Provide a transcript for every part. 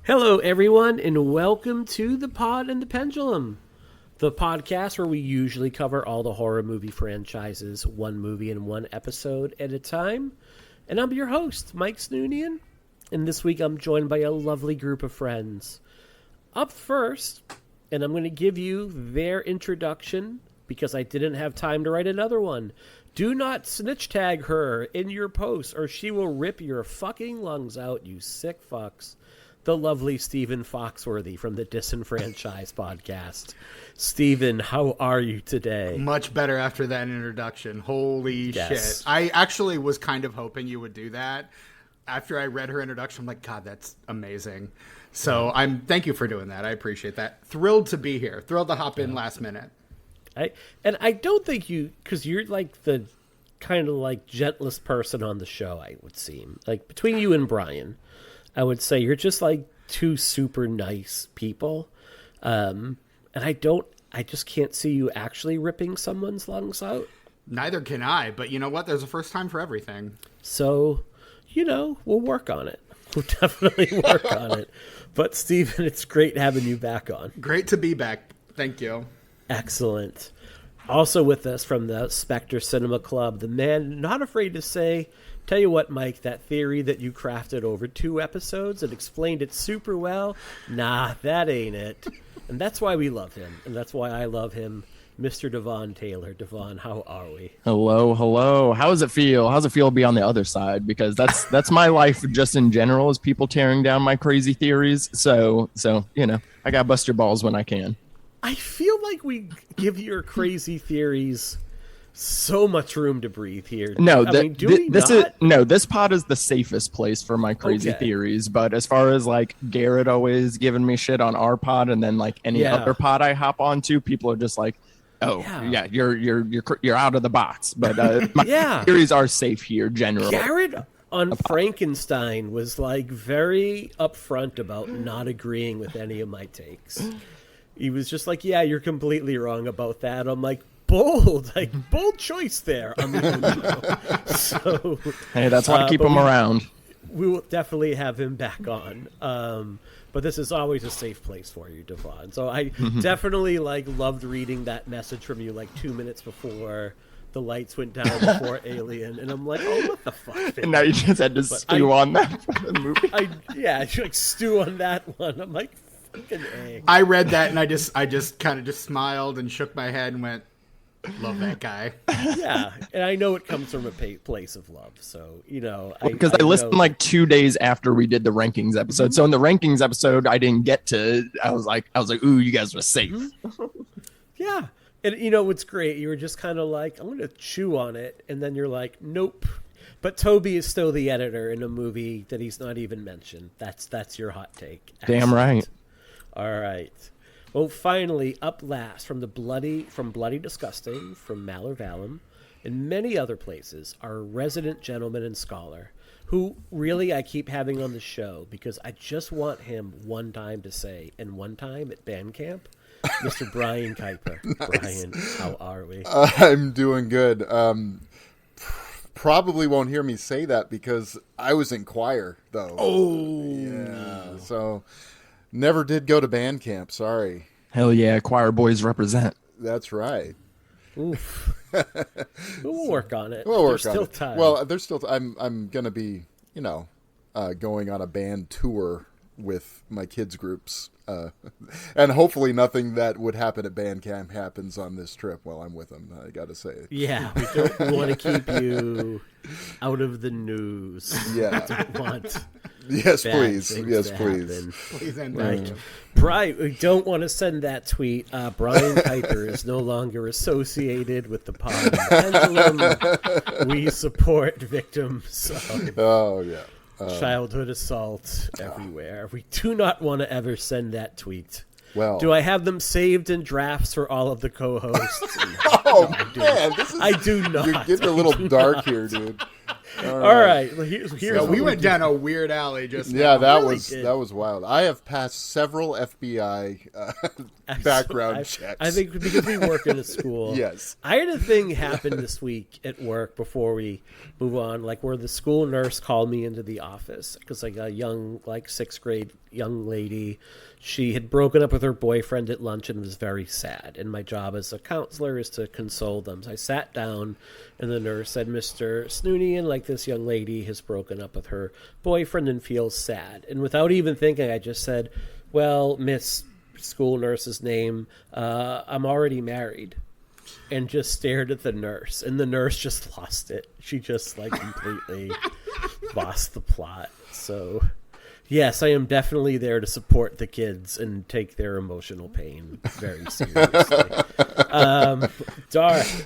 Hello, everyone, and welcome to The Pod and the Pendulum, the podcast where we usually cover all the horror movie franchises, one movie in one episode at a time. And I'm your host, Mike Snoonian, and this week I'm joined by a lovely group of friends. Up first, and I'm going to give you their introduction because I didn't have time to write another one. Do not snitch tag her in your post or she will rip your fucking lungs out, you sick fucks. The lovely Stephen Foxworthy from the Disenfranchised podcast. Stephen, how are you today? Much better after that introduction. Holy shit. I actually was kind of hoping you would do that. After I read her introduction, I'm like, God, that's amazing. So thank you for doing that. I appreciate that. Thrilled to be here. Thrilled to hop in last minute. I don't think you, because you're like the kind of like gentlest person on the show, I would seem. Like between you and Brian, I would say you're just like two super nice people. And I just can't see you actually ripping someone's lungs out. Neither can I, but you know what? There's a first time for everything. So, we'll work on it. We'll definitely work on it. But Stephen, it's great having you back on. Great to be back. Thank you. Excellent. Also with us from the Spectre Cinema Club, the man not afraid to say, tell you what, Mike, that theory that you crafted over 2 episodes and explained it super well, nah, that ain't it. And that's why we love him. And that's why I love him, Mr. Devaughn Taylor. Devaughn, how are we? Hello. How does it feel? How does it feel to be on the other side? Because that's my life just in general, is people tearing down my crazy theories. So I got to bust your balls when I can. I feel like we give your crazy theories so much room to breathe here. No, this pod is the safest place for my crazy theories. But as far as like Garrett always giving me shit on our pod, and then like any other pod I hop onto, people are just like, "Oh, yeah, you're out of the box." But my theories are safe here generally. Garrett on Frankenstein was like very upfront about not agreeing with any of my takes. He was just like, "Yeah, you're completely wrong about that." I'm like, bold choice there. So hey, that's why I keep him around. We will definitely have him back on. But this is always a safe place for you, Devaughn. So I definitely loved reading that message from you 2 minutes before the lights went down before Alien, and I'm like, oh, what the fuck? And now you just had to stew on that movie. Stew on that one. I'm like, fucking A. I read that and I just kind of just smiled and shook my head and went, love that guy. Yeah, and I know it comes from a place of love. So, because I listened 2 days after we did the rankings episode. So in the rankings episode, I didn't get to. I was like, ooh, you guys were safe. Yeah, and what's great? You were just kind of like, I'm going to chew on it, and then you're like, nope. But Toby is still the editor in a movie that he's not even mentioned. That's your hot take. Excellent. Damn right. All right. Well, finally, up last from Bloody Disgusting, from Malor Valum, and many other places, our resident gentleman and scholar, who really I keep having on the show because I just want him one time to say, and one time at band camp, Mr. Brian Kuiper. Nice. Brian, how are we? I'm doing good. Probably won't hear me say that because I was in choir, though. Oh! Yeah, so... Never did go to band camp. Sorry. Hell yeah, choir boys represent. That's right. Oof. We'll work on it. There's still time. Well, there's still. I'm gonna be, going on a band tour with my kids' groups, and hopefully nothing that would happen at band camp happens on this trip while I'm with them. I got to say it. Yeah, we want to keep you out of the news. Yeah. We don't want. Yes, please. Yes, please. Please end that. Brian, we don't want to send that tweet. Brian Kuiper is no longer associated with the pod Pendulum. We support victims of childhood assault everywhere. We do not want to ever send that tweet. Well, do I have them saved in drafts for all of the co-hosts? I do not. You're getting a little dark here, dude. All right. Here's we went down a weird alley just now. Yeah, that was wild. I have passed several FBI background checks. I think because we work in a school. Yes. I had a thing happen this week at work before we move on, where the school nurse called me into the office because a young 6th grade young lady. She had broken up with her boyfriend at lunch and was very sad. And my job as a counselor is to console them. So I sat down, and the nurse said, Mr. Snoonian, like, this young lady has broken up with her boyfriend and feels sad. And without even thinking, I just said, well, Miss School Nurse's name, I'm already married. And just stared at the nurse. And the nurse just lost it. She just, like, completely lost the plot. So... yes, I am definitely there to support the kids and take their emotional pain very seriously.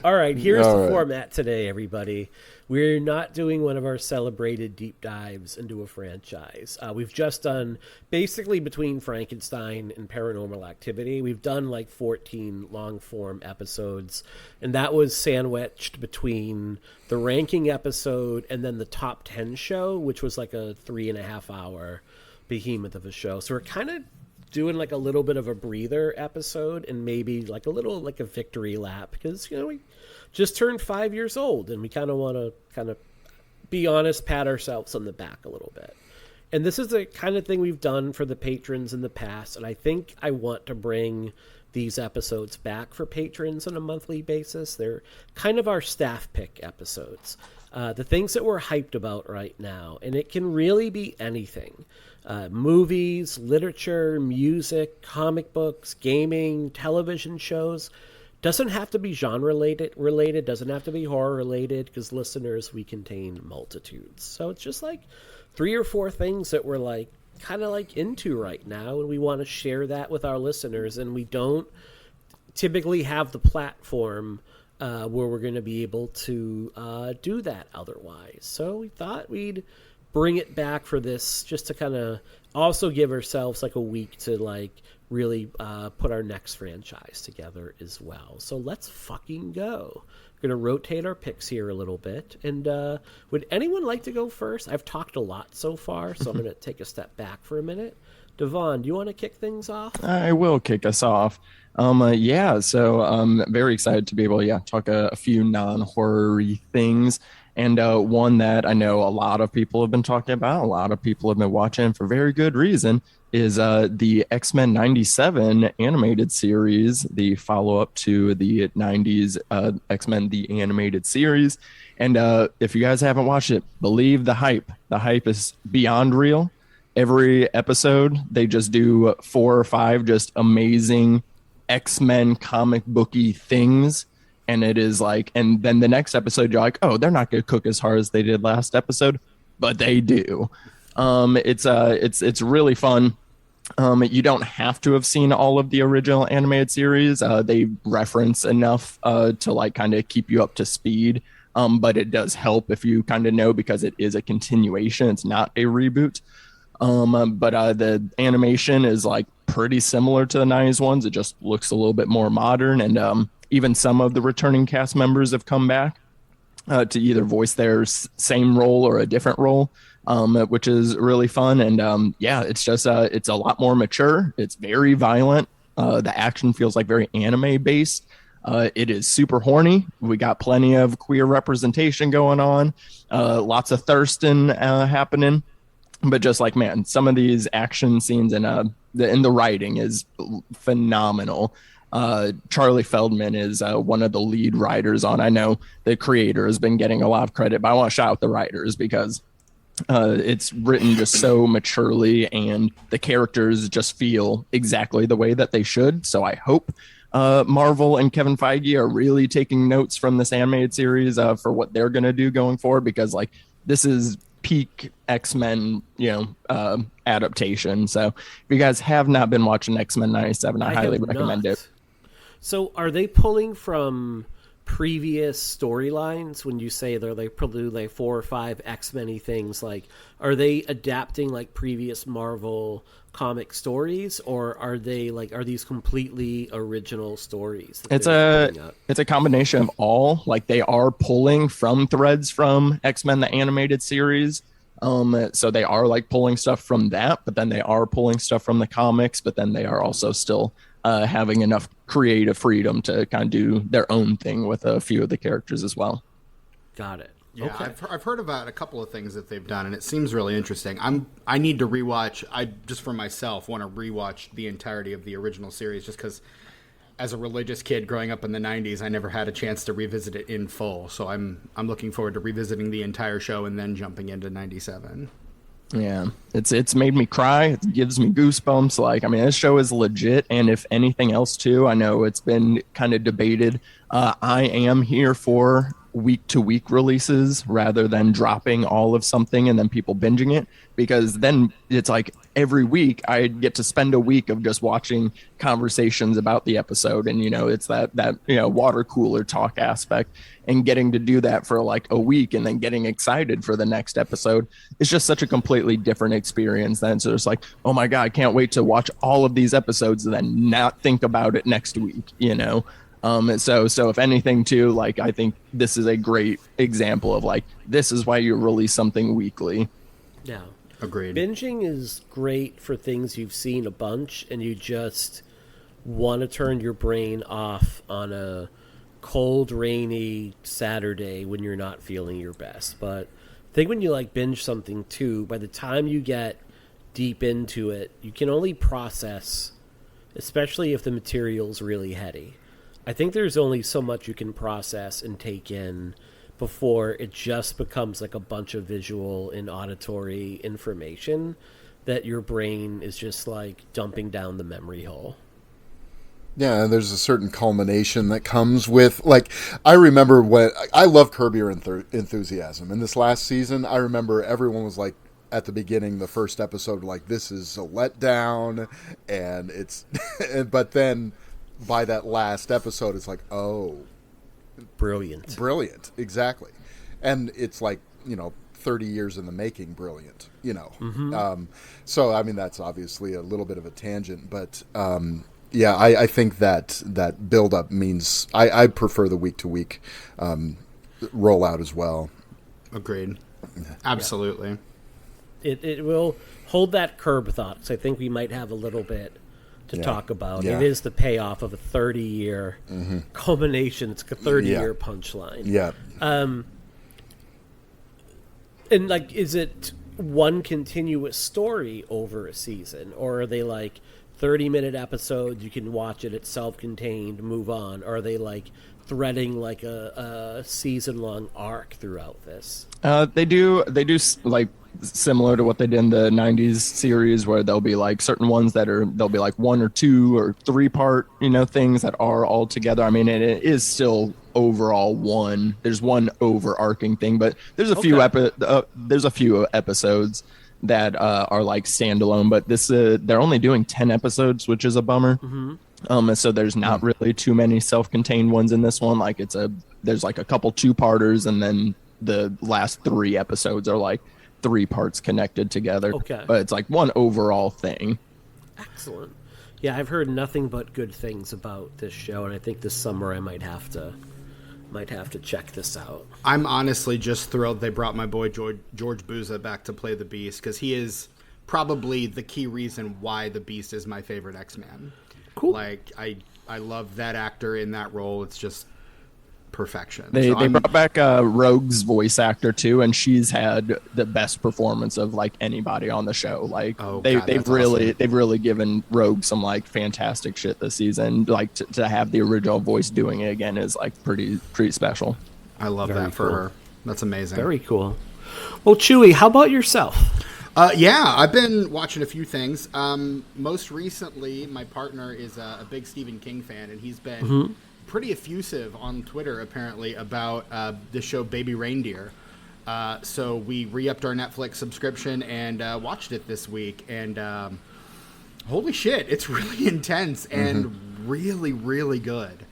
All right, here's the format today, everybody. We're not doing one of our celebrated deep dives into a franchise. We've just done, basically between Frankenstein and Paranormal Activity, we've done like 14 long-form episodes, and that was sandwiched between the ranking episode and then the top 10 show, which was like a 3.5-hour behemoth of a show. So we're kind of doing like a little bit of a breather episode and maybe like a little like a victory lap because, you know, we just turned 5 years old and we kind of want to kind of be honest, pat ourselves on the back a little bit. And this is the kind of thing we've done for the patrons in the past. And I think I want to bring these episodes back for patrons on a monthly basis. They're kind of our staff pick episodes. The things that we're hyped about right now. And it can really be anything. Movies, literature, music, comic books, gaming, television shows. Doesn't have to be genre related, doesn't have to be horror related, because listeners, we contain multitudes. So it's just like 3 or 4 things that we're like kind of like into right now, and we want to share that with our listeners, and we don't typically have the platform where we're going to be able to do that otherwise. So we thought we'd bring it back for this just to kind of also give ourselves like a week to like really put our next franchise together as well. So let's fucking go. We're going to rotate our picks here a little bit. And would anyone like to go first? I've talked a lot so far, so I'm going to take a step back for a minute. Devaughn, do you want to kick things off? I will kick us off. So I'm very excited to be able to talk a few non-horror-y things. And one that I know a lot of people have been talking about, a lot of people have been watching for very good reason, is the X-Men 97 animated series, the follow-up to the 90s X-Men the animated series. And if you guys haven't watched it, believe the hype. The hype is beyond real. Every episode, they just do 4 or 5 just amazing X-Men comic booky things. And it is like, and then the next episode, you're like, oh, they're not going to cook as hard as they did last episode, but they do. It's really fun. You don't have to have seen all of the original animated series. They reference enough to like kind of keep you up to speed. But it does help if you kind of know, because it is a continuation. It's not a reboot. But the animation is like pretty similar to the 90s ones. It just looks a little bit more modern, and even some of the returning cast members have come back to either voice their same role or a different role, which is really fun. And it's just it's a lot more mature. It's very violent. The action feels like very anime based. It is super horny. We got plenty of queer representation going on, lots of thirsting happening. But just like, man, some of these action scenes and the writing is phenomenal. Charlie Feldman is one of the lead writers on. I know the creator has been getting a lot of credit, but I want to shout out the writers because it's written just so maturely, and the characters just feel exactly the way that they should. So I hope Marvel and Kevin Feige are really taking notes from this animated series for what they're going to do going forward, because like this is peak X-Men, adaptation. So if you guys have not been watching X-Men 97, I highly recommend it. So are they pulling from previous storylines when you say they're like probably like 4 or 5 X-Men-y things? Like, are they adapting like previous Marvel comic stories, or are they like, are these completely original stories? It's a combination of all. Like, they are pulling from threads from X-Men the animated series. So they are like pulling stuff from that, but then they are pulling stuff from the comics, but then they are also still having enough creative freedom to kind of do their own thing with a few of the characters as well. Got it. Yeah, Okay. I've heard about a couple of things that they've done, and it seems really interesting. I need to rewatch. I just for myself want to rewatch the entirety of the original series, just because as a religious kid growing up in the '90s, I never had a chance to revisit it in full. So I'm looking forward to revisiting the entire show and then jumping into '97. Yeah, it's made me cry. It gives me goosebumps. Like, I mean, this show is legit, and if anything else, too, I know it's been kind of debated. I am here for week-to-week releases rather than dropping all of something and then people binging it, because then it's like every week I get to spend a week of just watching conversations about the episode, and it's that water cooler talk aspect, and getting to do that for like a week and then getting excited for the next episode. It's just such a completely different experience than so it's like, oh my god, I can't wait to watch all of these episodes and then not think about it next week. So if anything too, like, I think this is a great example of like, this is why you release something weekly. Yeah. Agreed. Binging is great for things you've seen a bunch and you just want to turn your brain off on a cold, rainy Saturday when you're not feeling your best. But I think when you like binge something too, by the time you get deep into it, you can only process, especially if the material's really heady. I think there's only so much you can process and take in before it just becomes like a bunch of visual and auditory information that your brain is just like dumping down the memory hole. Yeah, and there's a certain culmination that comes with, like, I remember when I love Curb Your Enthusiasm. In this last season, I remember everyone was like, at the beginning, the first episode, like, this is a letdown, and it's, but then by that last episode, it's like, oh, brilliant, exactly. And it's like, 30 years in the making, brilliant, Mm-hmm. So I mean, that's obviously a little bit of a tangent, but yeah, I think that build up means I prefer the week to week rollout as well. Agreed. Absolutely. It will hold that curb thought, because I think we might have a little bit to talk about. Yeah. It is the payoff of a 30-year culmination. It's a 30-year punchline. Yeah. And like, is it one continuous story over a season, or are they like 30-minute episodes? You can watch it; it's self-contained, move on. Or are they like threading like a season-long arc throughout this? They do like similar to what they did in the 90s series, where there'll be like certain ones they'll be like 1 or 2 or 3 part things that are all together. I mean, it is still overall one. There's one overarching thing, but there's a few there's a few episodes that are like standalone. But this they're only doing 10 episodes, which is a bummer. Mm-hmm. So there's not really too many self-contained ones in this one. Like there's like a couple 2-parters, and then the last 3 episodes are like 3 parts connected together. Okay. But it's like one overall thing. Excellent. Yeah, I've heard nothing but good things about this show, and I think this summer I might have to check this out. I'm honestly just thrilled they brought my boy George Buza back to play the Beast, because he is probably the key reason why the Beast is my favorite X-Man. Cool. Like, I love that actor in that role. It's just perfection. They brought back Rogue's voice actor too, and she's had the best performance of like anybody on the show. Like they've really given Rogue some like fantastic shit this season. Like to have the original voice doing it again is like pretty special. I love that for her. That's amazing. Very cool. Well, Chewy, how about yourself? Yeah, I've been watching a few things. Most recently, my partner is a big Stephen King fan, and he's been pretty effusive on Twitter, apparently, about the show Baby Reindeer. So we re-upped our Netflix subscription and watched it this week. And holy shit, it's really intense and really, really good.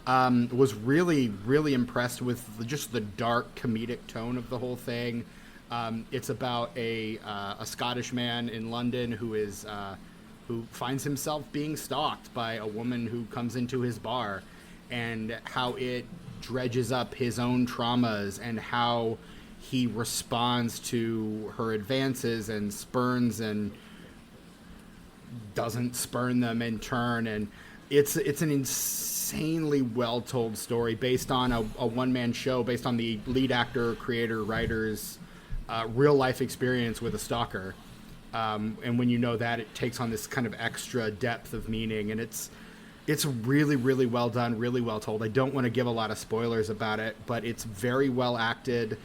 Was really, really impressed with just the dark comedic tone of the whole thing. It's about a Scottish man in London who finds himself being stalked by a woman who comes into his bar, and how it dredges up his own traumas and how he responds to her advances and spurns and doesn't spurn them in turn. And it's an insanely well told story based on a one-man show, based on the lead actor, creator, writer's real life experience with a stalker. And when you know that, it takes on this kind of extra depth of meaning, and it's really, really well done, really well told. I don't want to give a lot of spoilers about it, but it's very well acted,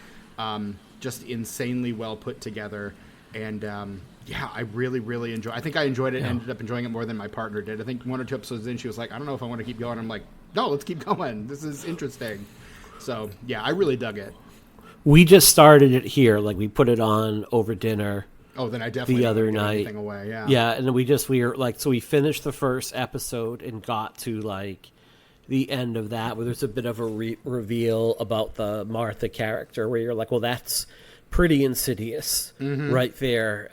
just insanely well put together. And I really, really I think I enjoyed it. Yeah. Ended up enjoying it more than my partner did. I think 1 or 2 episodes in, she was like, I don't know if I want to keep going. I'm like, no, let's keep going. This is interesting. So, yeah, I really dug it. We just started it here. Like, we put it on over dinner. Oh, then I definitely the other night. Away. Yeah, and then we were like, so we finished the first episode and got to like the end of that, where there's a bit of a reveal about the Martha character, where you're like, well, that's pretty insidious right there.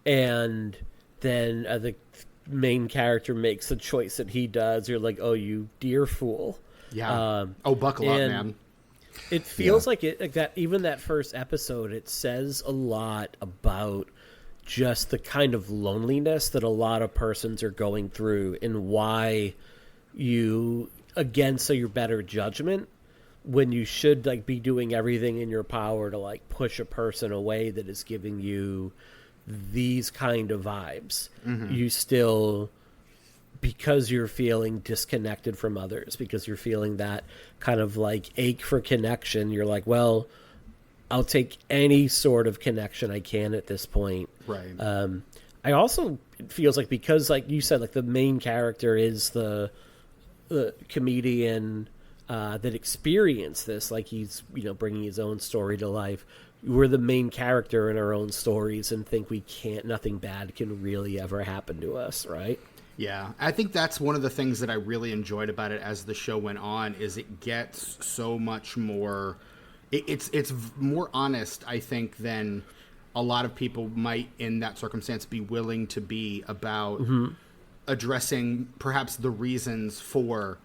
And then the main character makes the choice that he does. You're like, oh, you dear fool. Yeah. Buckle up, man. It feels like that. Even that first episode, it says a lot about just the kind of loneliness that a lot of persons are going through, and why you, against your better judgment, when you should like be doing everything in your power to like push a person away that is giving you these kind of vibes, you still, because you're feeling disconnected from others, because you're feeling that kind of like ache for connection, you're like, well, I'll take any sort of connection I can at this point. Right. I also, it feels like, because like you said, like the main character is the comedian that experienced this, like he's, bringing his own story to life. We're the main character in our own stories and think nothing bad can really ever happen to us, right? Yeah, I think that's one of the things that I really enjoyed about it as the show went on, is it gets so much more, it's more honest, I think, than a lot of people might in that circumstance be willing to be about addressing perhaps the reasons for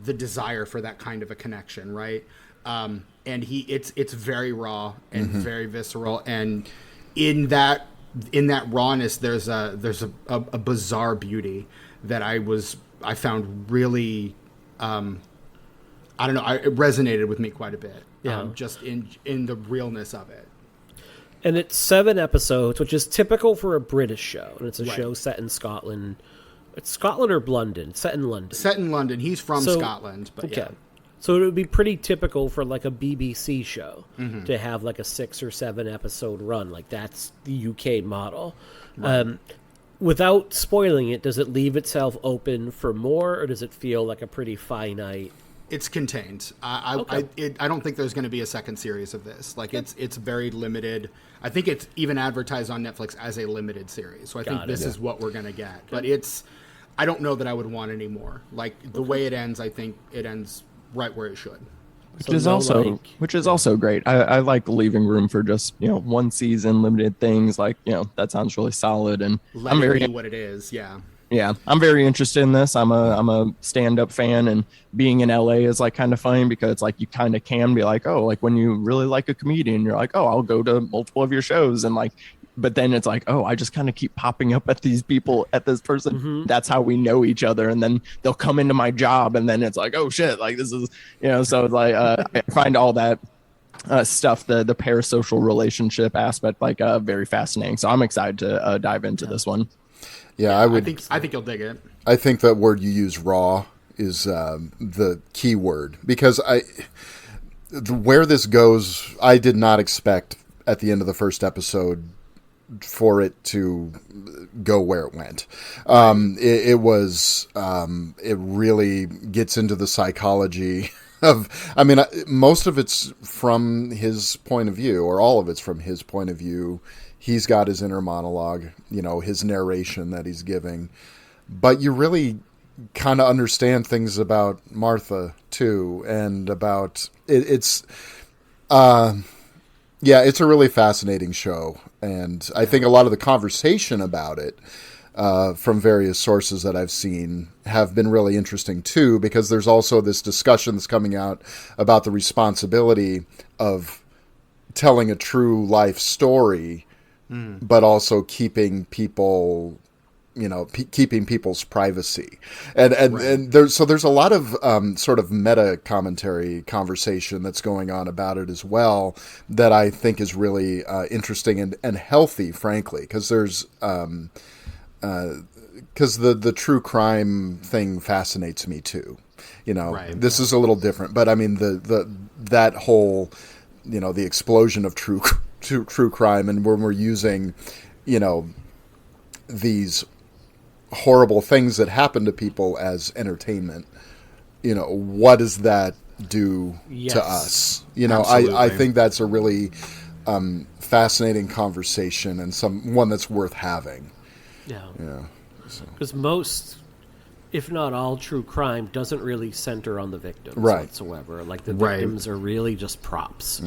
the desire for that kind of a connection, right? And it's very raw and very visceral, and in that rawness, there's a bizarre beauty that I found really, I don't know, it resonated with me quite a bit. Just in the realness of it. And it's 7 episodes, which is typical for a British show, and it's a show set in Scotland. It's Scotland or London? It's set in London. Set in London. He's from Scotland, but okay. Yeah. So it would be pretty typical for like a BBC show to have like a 6 or 7 episode run. Like that's the UK model. Right. Without spoiling it, does it leave itself open for more, or does it feel like a pretty finite? It's contained. I don't think there's going to be a second series of this. Like it's very limited. I think it's even advertised on Netflix as a limited series. So I think this is what we're going to get. But I don't know that I would want any more. Like the way it ends, I think it ends right where it should. Which is also great. I like leaving room for just one season, limited things. Like that sounds really solid, and I'm very what it is. Yeah, I'm very interested in this. I'm a stand-up fan, and being in LA is like kind of funny because like you kind of can be like, oh, like when you really like a comedian, you're like, oh, I'll go to multiple of your shows, and like, but then it's like, oh, I just kind of keep popping up at these people, at this person. That's how we know each other, and then they'll come into my job, and then it's like, oh shit, like this is so it's like I find all that stuff, the parasocial relationship aspect, like very fascinating. So I'm excited to dive into this one. Yeah, I think you'll dig it. I think that word you use, raw, is the key word, because where this goes, I did not expect at the end of the first episode for it to go where it went. It really gets into the psychology of, most of it's from his point of view, or all of it's from his point of view. He's got his inner monologue, his narration that he's giving. But you really kind of understand things about Martha, too, and about it's a really fascinating show. And I think a lot of the conversation about it from various sources that I've seen have been really interesting, too, because there's also this discussion that's coming out about the responsibility of telling a true life story, but also keeping people keeping people's privacy, and there's a lot of sort of meta commentary conversation that's going on about it as well that I think is really interesting and healthy, frankly, because there's because the true crime thing fascinates me too. This is a little different, but I mean that whole the explosion of true crime, and when we're using these horrible things that happen to people as entertainment, what does that do to us? I think that's a really fascinating conversation and one that's worth having. Because most, if not all, true crime doesn't really center on the victims whatsoever. Like the victims are really just props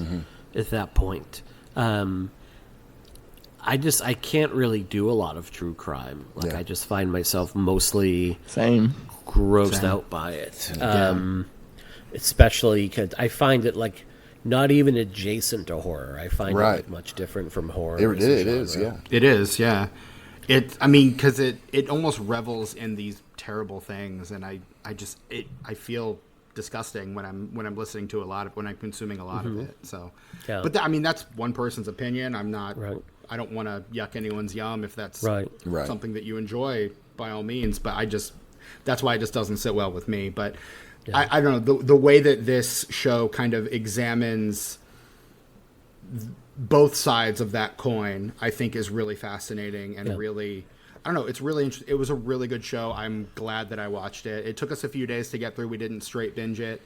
at that point. I can't really do a lot of true crime. I just find myself mostly grossed out by it. Especially because I find it not even adjacent to horror. I find it much different from horror. It is, yeah. It is, yeah. Because it almost revels in these terrible things, and I feel disgusting when I'm listening to when I'm consuming a lot of it. So, but that's one person's opinion. I'm not. Right. I don't want to yuck anyone's yum if that's something that you enjoy, by all means. But that's why it just doesn't sit well with me. But I don't know, the way that this show kind of examines both sides of that coin, I think is really fascinating and really, I don't know, it's really interesting. It was a really good show. I'm glad that I watched it. It took us a few days to get through. We didn't straight binge it.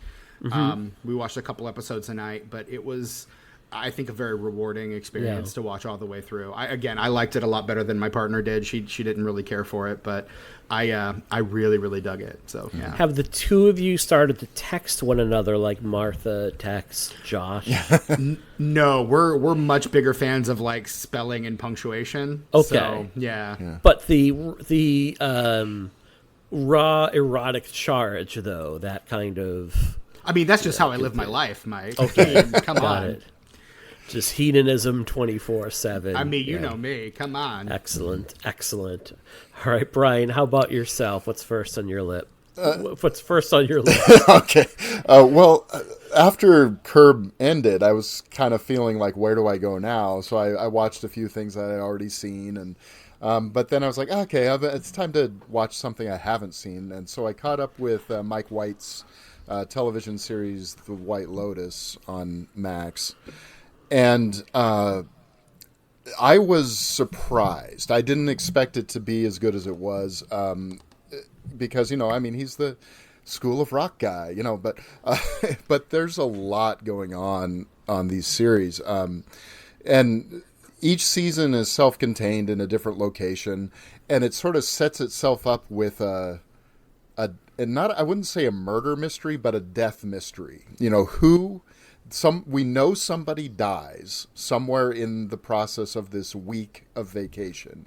We watched a couple episodes a night, but it was, I think, a very rewarding experience to watch all the way through. I liked it a lot better than my partner did. She didn't really care for it, but I really, really dug it. So Have the two of you started to text one another like Martha texts Josh? No, we're much bigger fans of spelling and punctuation. Okay. So, yeah. But the raw erotic charge, though, that kind of... that's just how I live my life, Mike. Okay, come on. It. Just hedonism 24/7. You know me. Come on. Excellent. All right, Brian, how about yourself? What's first on your lip? What's first on your list? Okay. Well, after Curb ended, I was kind of feeling like, where do I go now? So I watched a few things that I had already seen, and but then I was like, okay, it's time to watch something I haven't seen, and so I caught up with Mike White's television series, The White Lotus, on Max. And I was surprised. I didn't expect it to be as good as it was, because he's the School of Rock guy, but there's a lot going on these series, and each season is self-contained in a different location, and it sort of sets itself up with I wouldn't say a murder mystery, but a death mystery. We know somebody dies somewhere in the process of this week of vacation.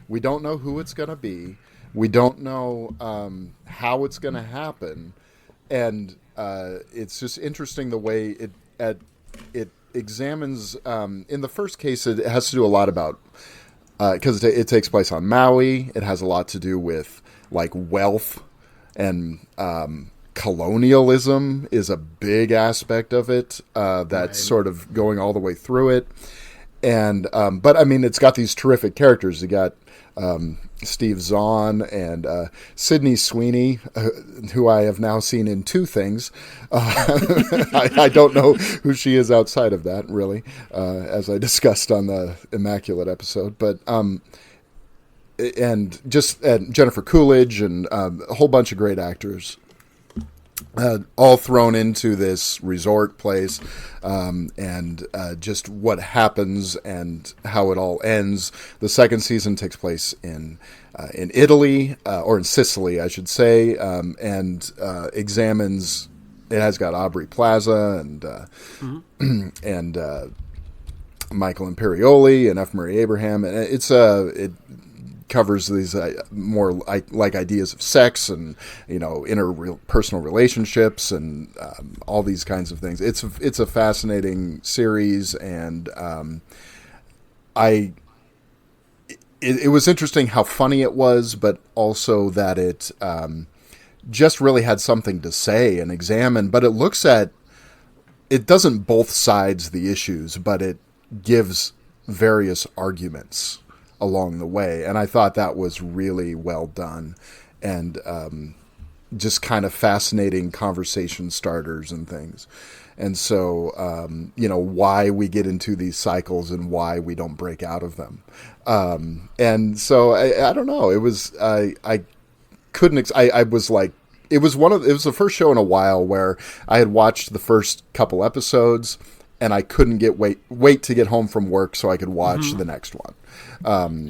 We don't know who it's going to be. We don't know how it's going to happen. And it's just interesting the way it examines. In the first case, it has to do a lot about, because it takes place on Maui. It has a lot to do with wealth and colonialism is a big aspect of it, that's sort of going all the way through it. And but it's got these terrific characters. You got Steve Zahn and Sydney Sweeney, who I have now seen in two things. I don't know who she is outside of that, really, as I discussed on the Immaculate episode. But and Jennifer Coolidge and a whole bunch of great actors. All thrown into this resort place, and just what happens and how it all ends. The second season takes place in Italy, or in Sicily, I should say, and examines. It has got Aubrey Plaza and and Michael Imperioli and F. Murray Abraham, and it covers these more like ideas of sex and interpersonal relationships and all these kinds of things. It's a fascinating series, and it was interesting how funny it was, but also that it just really had something to say and examine. But it doesn't both sides the issues, but it gives various arguments along the way. And I thought that was really well done, and just kind of fascinating conversation starters and things. And so, why we get into these cycles and why we don't break out of them. And so I don't know. It was, I couldn't, I was like, it was the first show in a while where I had watched the first couple episodes and I couldn't wait to get home from work so I could watch the next one.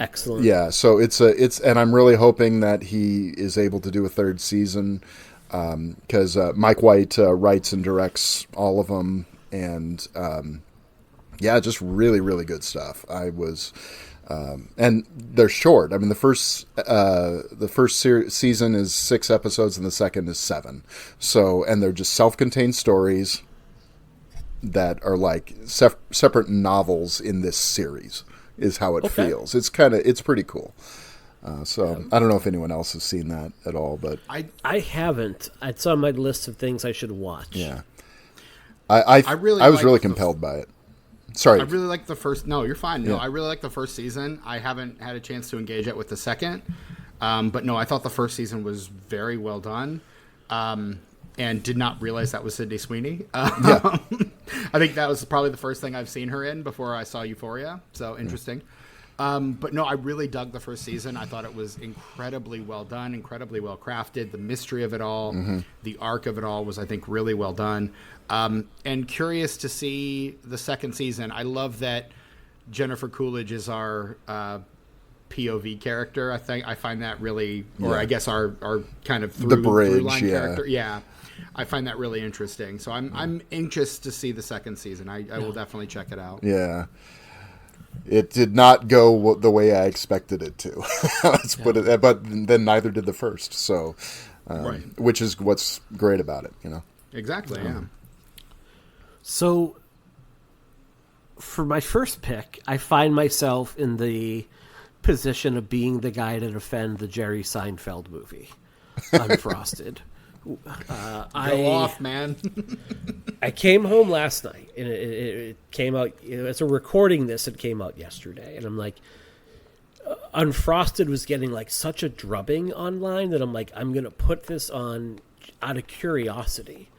Excellent. Yeah. So and I'm really hoping that he is able to do a third season. Because Mike White writes and directs all of them, and just really, really good stuff. And they're short. I mean, the first season is 6 episodes, and the second is 7. So, and they're just self-contained stories that are like separate novels in this series. Is how it feels. It's pretty cool. So I don't know if anyone else has seen that at all, but I haven't. It's on my list of things I should watch. Yeah, I was really compelled by it. Sorry, I really like the first. No, you're fine. No, Yeah. I really like the first season. I haven't had a chance to engage it with the second, but no, I thought the first season was very well done, and did not realize that was Sydney Sweeney. Yeah. I think that was probably the first thing I've seen her in before I saw Euphoria. So interesting. But no, I really dug the first season. I thought it was incredibly well done, incredibly well crafted. The mystery of it all, the arc of it all was, I think, really well done. And curious to see the second season. I love that Jennifer Coolidge is our POV character. I find that really, or I guess our kind of through line character. Yeah. I find that really interesting. So I'm anxious to see the second season. I will definitely check it out. Yeah. It did not go the way I expected it to. Let's put it, but then neither did the first. So, which is what's great about it, Exactly. Yeah. So, for my first pick, I find myself in the position of being the guy to defend the Jerry Seinfeld movie, Unfrosted. Go off, man. I came home last night, and it came out, as a recording this, it came out yesterday, and I'm like, Unfrosted was getting like such a drubbing online that I'm like, I'm going to put this on out of curiosity,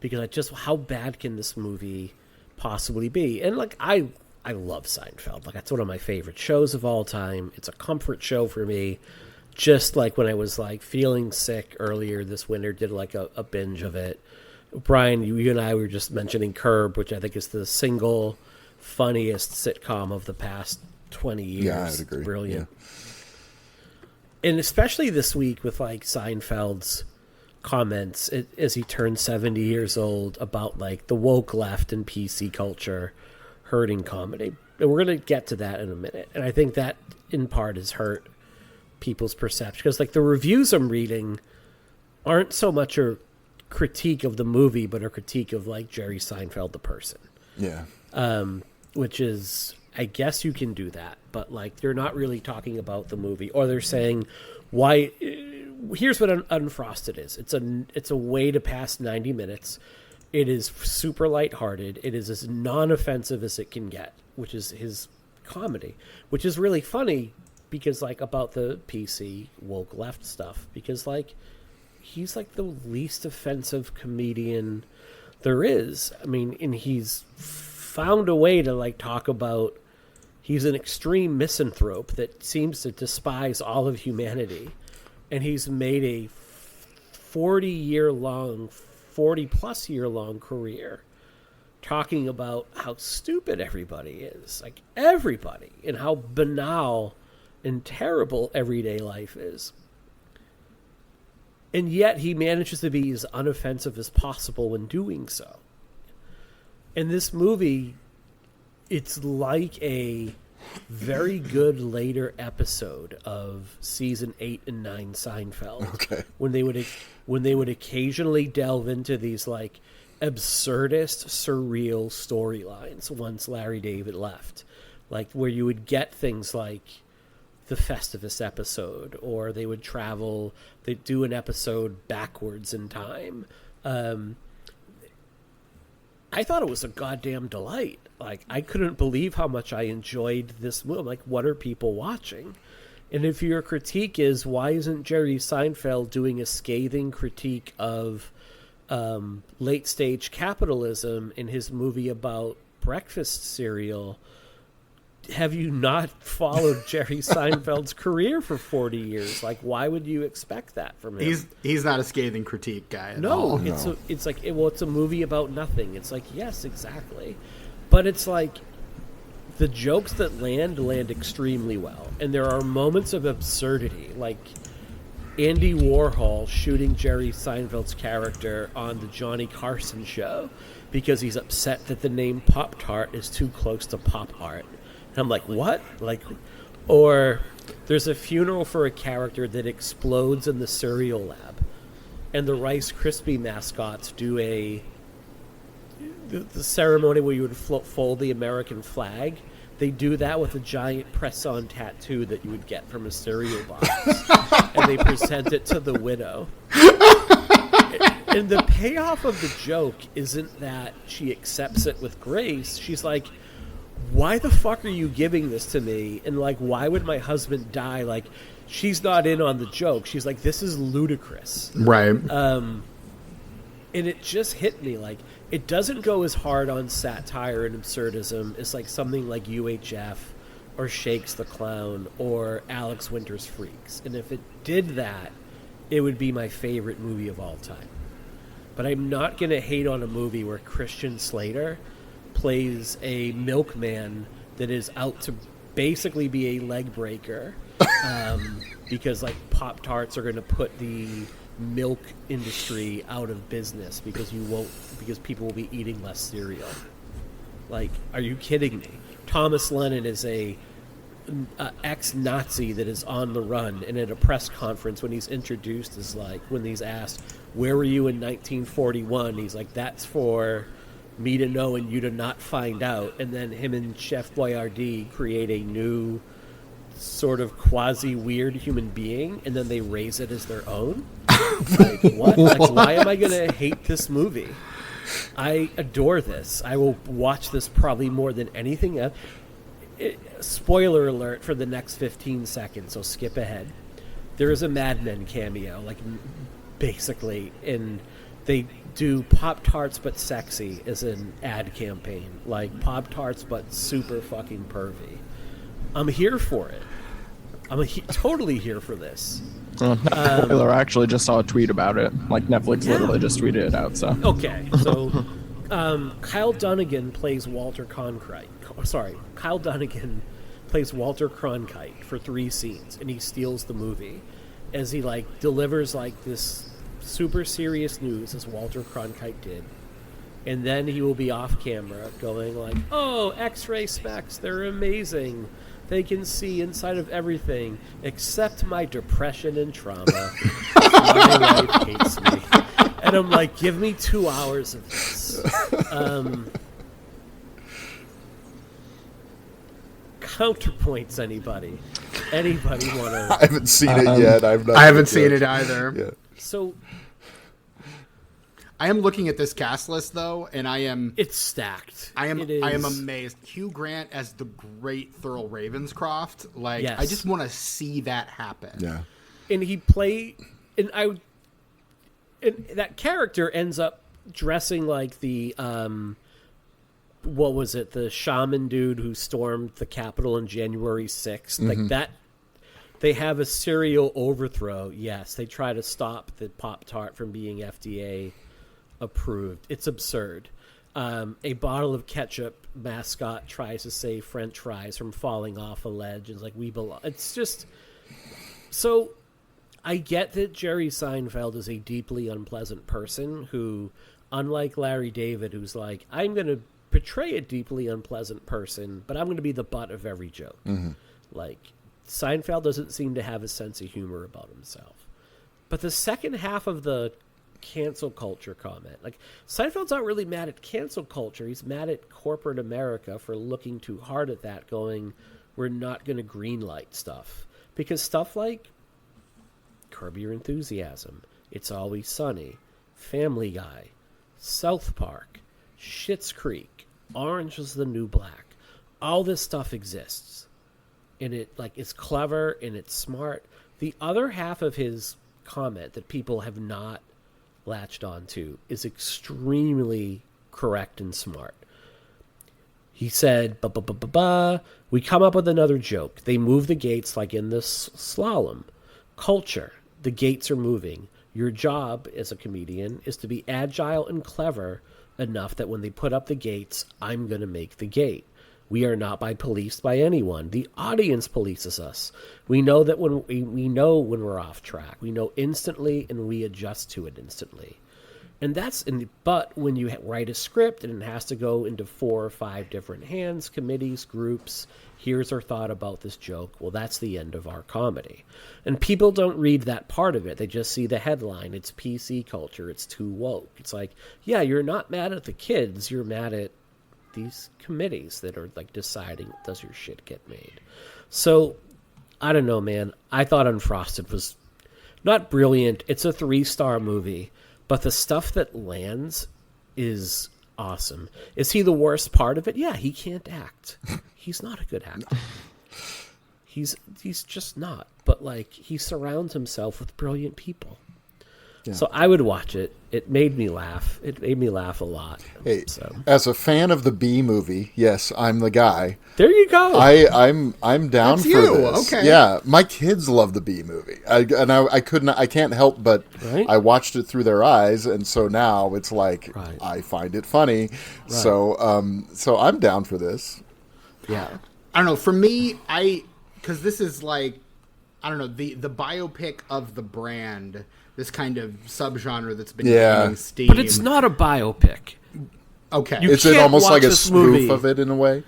because how bad can this movie possibly be? And like, I love Seinfeld. Like, that's one of my favorite shows of all time. It's a comfort show for me. Just like when I was like feeling sick earlier this winter, did like a binge of it. Brian, you and I were just mentioning Curb, which I think is the single funniest sitcom of the past 20 years. Yeah, I'd agree. It's brilliant. Yeah. And especially this week with like Seinfeld's comments as he turned 70 years old about like the woke left and PC culture hurting comedy. And we're going to get to that in a minute. And I think that in part has hurt people's perception, because like the reviews I'm reading aren't so much a critique of the movie, but a critique of like Jerry Seinfeld the person. Yeah. Which is, I guess you can do that, but like they're not really talking about the movie, or they're saying why. Here's what Unfrosted is. It's a way to pass 90 minutes. It is super lighthearted. It is as non-offensive as it can get, which is his comedy, which is really funny. Because like about the PC woke left stuff, because like he's like the least offensive comedian there is. I mean, and he's found a way to like talk about, he's an extreme misanthrope that seems to despise all of humanity, and he's made a 40+ year long career talking about how stupid everybody is, like everybody, and how banal and terrible everyday life is. And yet he manages to be as unoffensive as possible when doing so. And this movie, it's like a very good later episode of season 8 and 9 Seinfeld. Okay. When they would occasionally delve into these like absurdist, surreal storylines once Larry David left. Like where you would get things like the Festivus episode, or they would travel, they'd do an episode backwards in time. I thought it was a goddamn delight. Like, I couldn't believe how much I enjoyed this movie. Like, what are people watching? And if your critique is, why isn't Jerry Seinfeld doing a scathing critique of late-stage capitalism in his movie about breakfast cereal, have you not followed Jerry Seinfeld's career for 40 years? Like, why would you expect that from him? He's not a scathing critique guy at all. No, it's like, well, it's a movie about nothing. It's like, yes, exactly. But it's like, the jokes that land extremely well. And there are moments of absurdity, like Andy Warhol shooting Jerry Seinfeld's character on the Johnny Carson show because he's upset that the name Pop-Tart is too close to Pop Art. And I'm like, what? Like, or there's a funeral for a character that explodes in the cereal lab, and the Rice Krispie mascots do the ceremony where you would fold the American flag. They do that with a giant press-on tattoo that you would get from a cereal box, and they present it to the widow. And the payoff of the joke isn't that she accepts it with grace. She's like, why the fuck are you giving this to me? And, like, why would my husband die? Like, she's not in on the joke. She's like, this is ludicrous. Right. And it just hit me. Like, it doesn't go as hard on satire and absurdism as, like, something like UHF or Shakes the Clown or Alex Winter's Freaks. And if it did that, it would be my favorite movie of all time. But I'm not going to hate on a movie where Christian Slater plays a milkman that is out to basically be a leg breaker because, like, Pop-Tarts are going to put the milk industry out of business because people will be eating less cereal. Like, are you kidding me? Thomas Lennon is a ex-Nazi that is on the run, and at a press conference when he's introduced is like, when he's asked, where were you in 1941, he's like, that's for me to know and you to not find out. And then him and Chef Boyardee create a new sort of quasi-weird human being, and then they raise it as their own. Like, what? Like, why am I going to hate this movie? I adore this. I will watch this probably more than anything else. Spoiler alert for the next 15 seconds, so skip ahead. There is a Mad Men cameo, like, basically, and they do Pop-Tarts but sexy as an ad campaign. Like, Pop-Tarts but super fucking pervy. I'm here for it. I'm totally here for this. I actually just saw a tweet about it. Like, Netflix literally just tweeted it out. So okay, so Kyle Dunnigan plays Walter Cronkite. Kyle Dunnigan plays Walter Cronkite for 3 scenes, and he steals the movie as he, like, delivers, like, this super serious news as Walter Cronkite did. And then he will be off camera going like, oh, X-ray specs, they're amazing. They can see inside of everything except my depression and trauma. My wife hates me. And I'm like, give me 2 hours of this. Counterpoints, anybody? Anybody want to? I haven't seen it yet. I haven't seen it either. Yeah. So I am looking at this cast list though, and it's stacked. I am amazed. Hugh Grant as the great Thurl Ravenscroft. Like, yes. I just want to see that happen. Yeah. And that character ends up dressing like the what was it? The shaman dude who stormed the Capitol on January 6th. Mm-hmm. Like that. They have a serial overthrow. Yes, they try to stop the Pop-Tart from being FDA approved. It's absurd. A bottle of ketchup mascot tries to save French fries from falling off a ledge. It's like, we belong. It's just so. I get that Jerry Seinfeld is a deeply unpleasant person who, unlike Larry David, who's like, I'm going to portray a deeply unpleasant person, but I'm going to be the butt of every joke. Mm-hmm. Like, Seinfeld doesn't seem to have a sense of humor about himself. But the second half of the cancel culture comment, like, Seinfeld's not really mad at cancel culture. He's mad at corporate America for looking too hard at that, going, we're not going to greenlight stuff. Because stuff like Curb Your Enthusiasm, It's Always Sunny, Family Guy, South Park, Schitt's Creek, Orange is the New Black, all this stuff exists. And it's clever and it's smart. The other half of his comment that people have not latched onto is extremely correct and smart. He said, we come up with another joke. They move the gates like in this slalom. Culture. The gates are moving. Your job as a comedian is to be agile and clever enough that when they put up the gates, I'm going to make the gate. We are not policed by anyone. The audience polices us. We know that when when we're off track. We know instantly, and we adjust to it instantly. And but when you write a script and it has to go into 4 or 5 different hands, committees, groups, here's our thought about this joke. Well, that's the end of our comedy. And people don't read that part of it. They just see the headline. It's PC culture. It's too woke. It's like, yeah, you're not mad at the kids. You're mad at these committees that are like deciding, does your shit get made? So I don't know, man. I thought Unfrosted was not brilliant. It's a 3-star movie. But the stuff that lands is awesome. Is he the worst part of it? Yeah, he can't act. He's not a good actor. He's just not. But like he surrounds himself with brilliant people. Yeah. So I would watch it. It made me laugh. It made me laugh a lot. Hey, as a fan of the Bee Movie, yes, I'm the guy. There you go. I'm down That's for you. this. Okay. Yeah, my kids love the Bee Movie. I can't help but I watched it through their eyes, and so now it's like I find it funny. Right. So I'm down for this. Yeah. I don't know. For me, because this is like, I don't know, the biopic of the brand. This kind of subgenre that's been gaining steam. But it's not a biopic. Okay. Is it almost like a spoof of it in a way?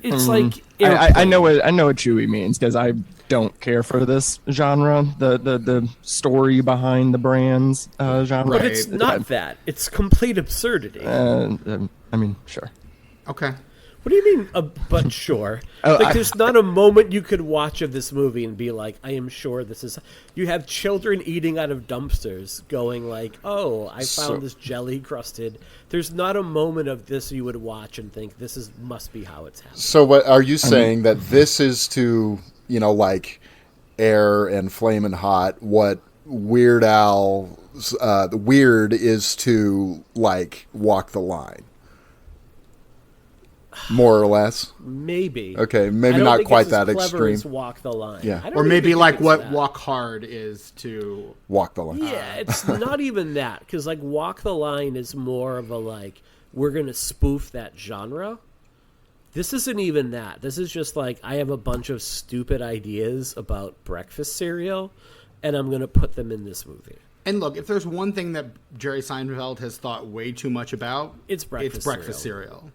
It's like I know what Chewy means because I don't care for this genre, the story behind the brands genre. But it's not that. It's complete absurdity. I mean, sure. Okay. What do you mean, but sure? There's not a moment you could watch of this movie and be like, I am sure this is... You have children eating out of dumpsters going like, oh, I found this jelly crusted. There's not a moment of this you would watch and think, must be how it's happening. So what are you saying, that this is to, like Air and Flamin' Hot, what Weird Al, the Weird is to, like, Walk the Line? More or less, maybe. Okay, maybe not quite that extreme. As Walk the Line, yeah, or maybe like what that. Walk Hard is to Walk the Line. Yeah, it's not even that, because like Walk the Line is more of a like we're gonna spoof that genre. This isn't even that. This is just like I have a bunch of stupid ideas about breakfast cereal, and I'm gonna put them in this movie. And look, if there's one thing that Jerry Seinfeld has thought way too much about, it's breakfast cereal.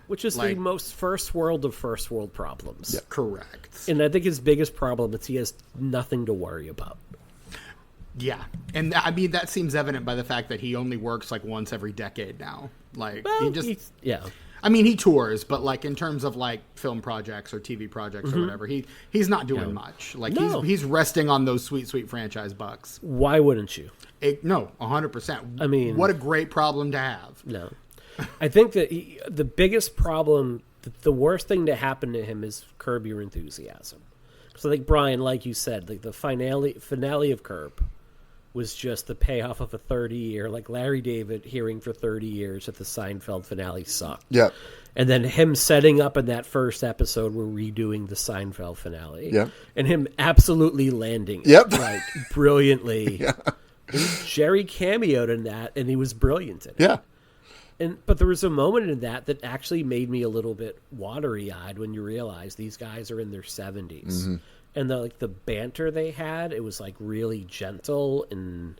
Which is the most first world of first world problems. Yeah, correct. And I think his biggest problem is he has nothing to worry about. Yeah. And I mean, that seems evident by the fact that he only works like once every decade now. Like, I mean, he tours, but like in terms of like film projects or TV projects or whatever, he's not doing much. Like he's resting on those sweet, sweet franchise bucks. Why wouldn't you? No, 100%. I mean, what a great problem to have. No. I think that the biggest problem, the worst thing to happen to him is Curb Your Enthusiasm. So I think, Brian, like you said, like the finale of Curb was just the payoff of a 30-year, like Larry David hearing for 30 years that the Seinfeld finale sucked. Yeah. And then him setting up in that first episode, we're redoing the Seinfeld finale. Yeah. And him absolutely landing it, like brilliantly. Yeah. Jerry cameoed in that, and he was brilliant in it. Yeah. But there was a moment in that actually made me a little bit watery-eyed when you realize these guys are in their 70s. Mm-hmm. And the banter they had, it was like really gentle and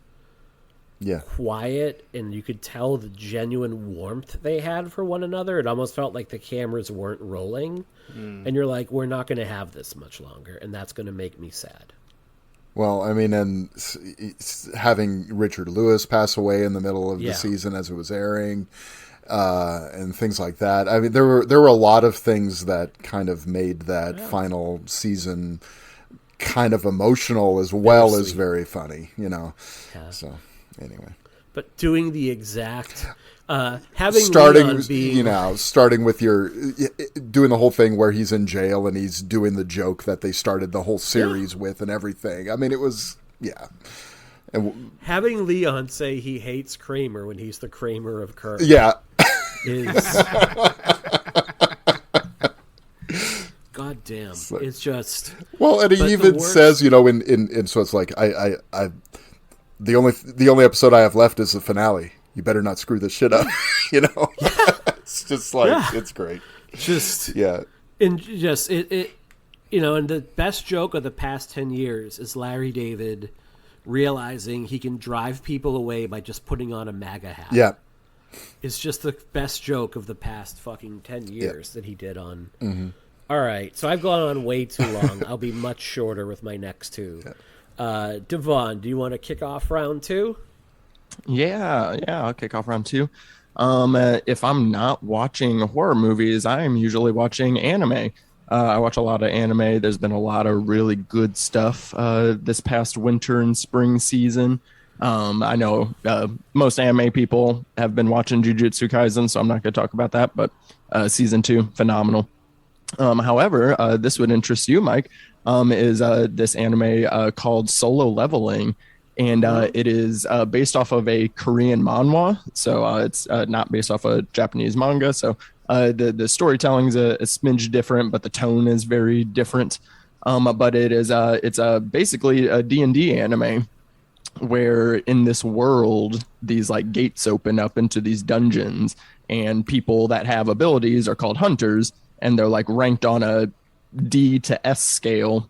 quiet, and you could tell the genuine warmth they had for one another. It almost felt like the cameras weren't rolling. And you're like, we're not going to have this much longer, and that's going to make me sad. Well, I mean, and having Richard Lewis pass away in the middle of the season as it was airing, and things like that. I mean, there were a lot of things that kind of made that final season kind of emotional as well as very funny, you know. Yeah. So anyway, but doing the exact having starting Leon being... starting with doing the whole thing where he's in jail and he's doing the joke that they started the whole series with and everything. I mean, it was and having Leon say he hates Kramer when he's the Kramer of Kirk. Yeah. Is God damn. It's just... Well, and he even says, in so it's like, I the only episode I have left is the finale. You better not screw this shit up, It's just like, it's great. Just... Yeah. And just, and the best joke of the past 10 years is Larry David realizing he can drive people away by just putting on a MAGA hat. Yeah. It's just the best joke of the past fucking 10 years that he did on... Mm-hmm. All right, so I've gone on way too long. I'll be much shorter with my next two. Devaughn, do you want to kick off round two? Yeah, I'll kick off round two. If I'm not watching horror movies, I am usually watching anime. I watch a lot of anime. There's been a lot of really good stuff this past winter and spring season. I know most anime people have been watching Jujutsu Kaisen, so I'm not going to talk about that, but season 2, phenomenal. However, this would interest you, Mike, is this anime called Solo Leveling, and it is based off of a Korean manhwa, so it's not based off a Japanese manga, so the storytelling is a smidge different, but the tone is very different. But it's basically a D&D anime, where in this world, these like gates open up into these dungeons, and people that have abilities are called hunters, and they're like ranked on a D to S scale,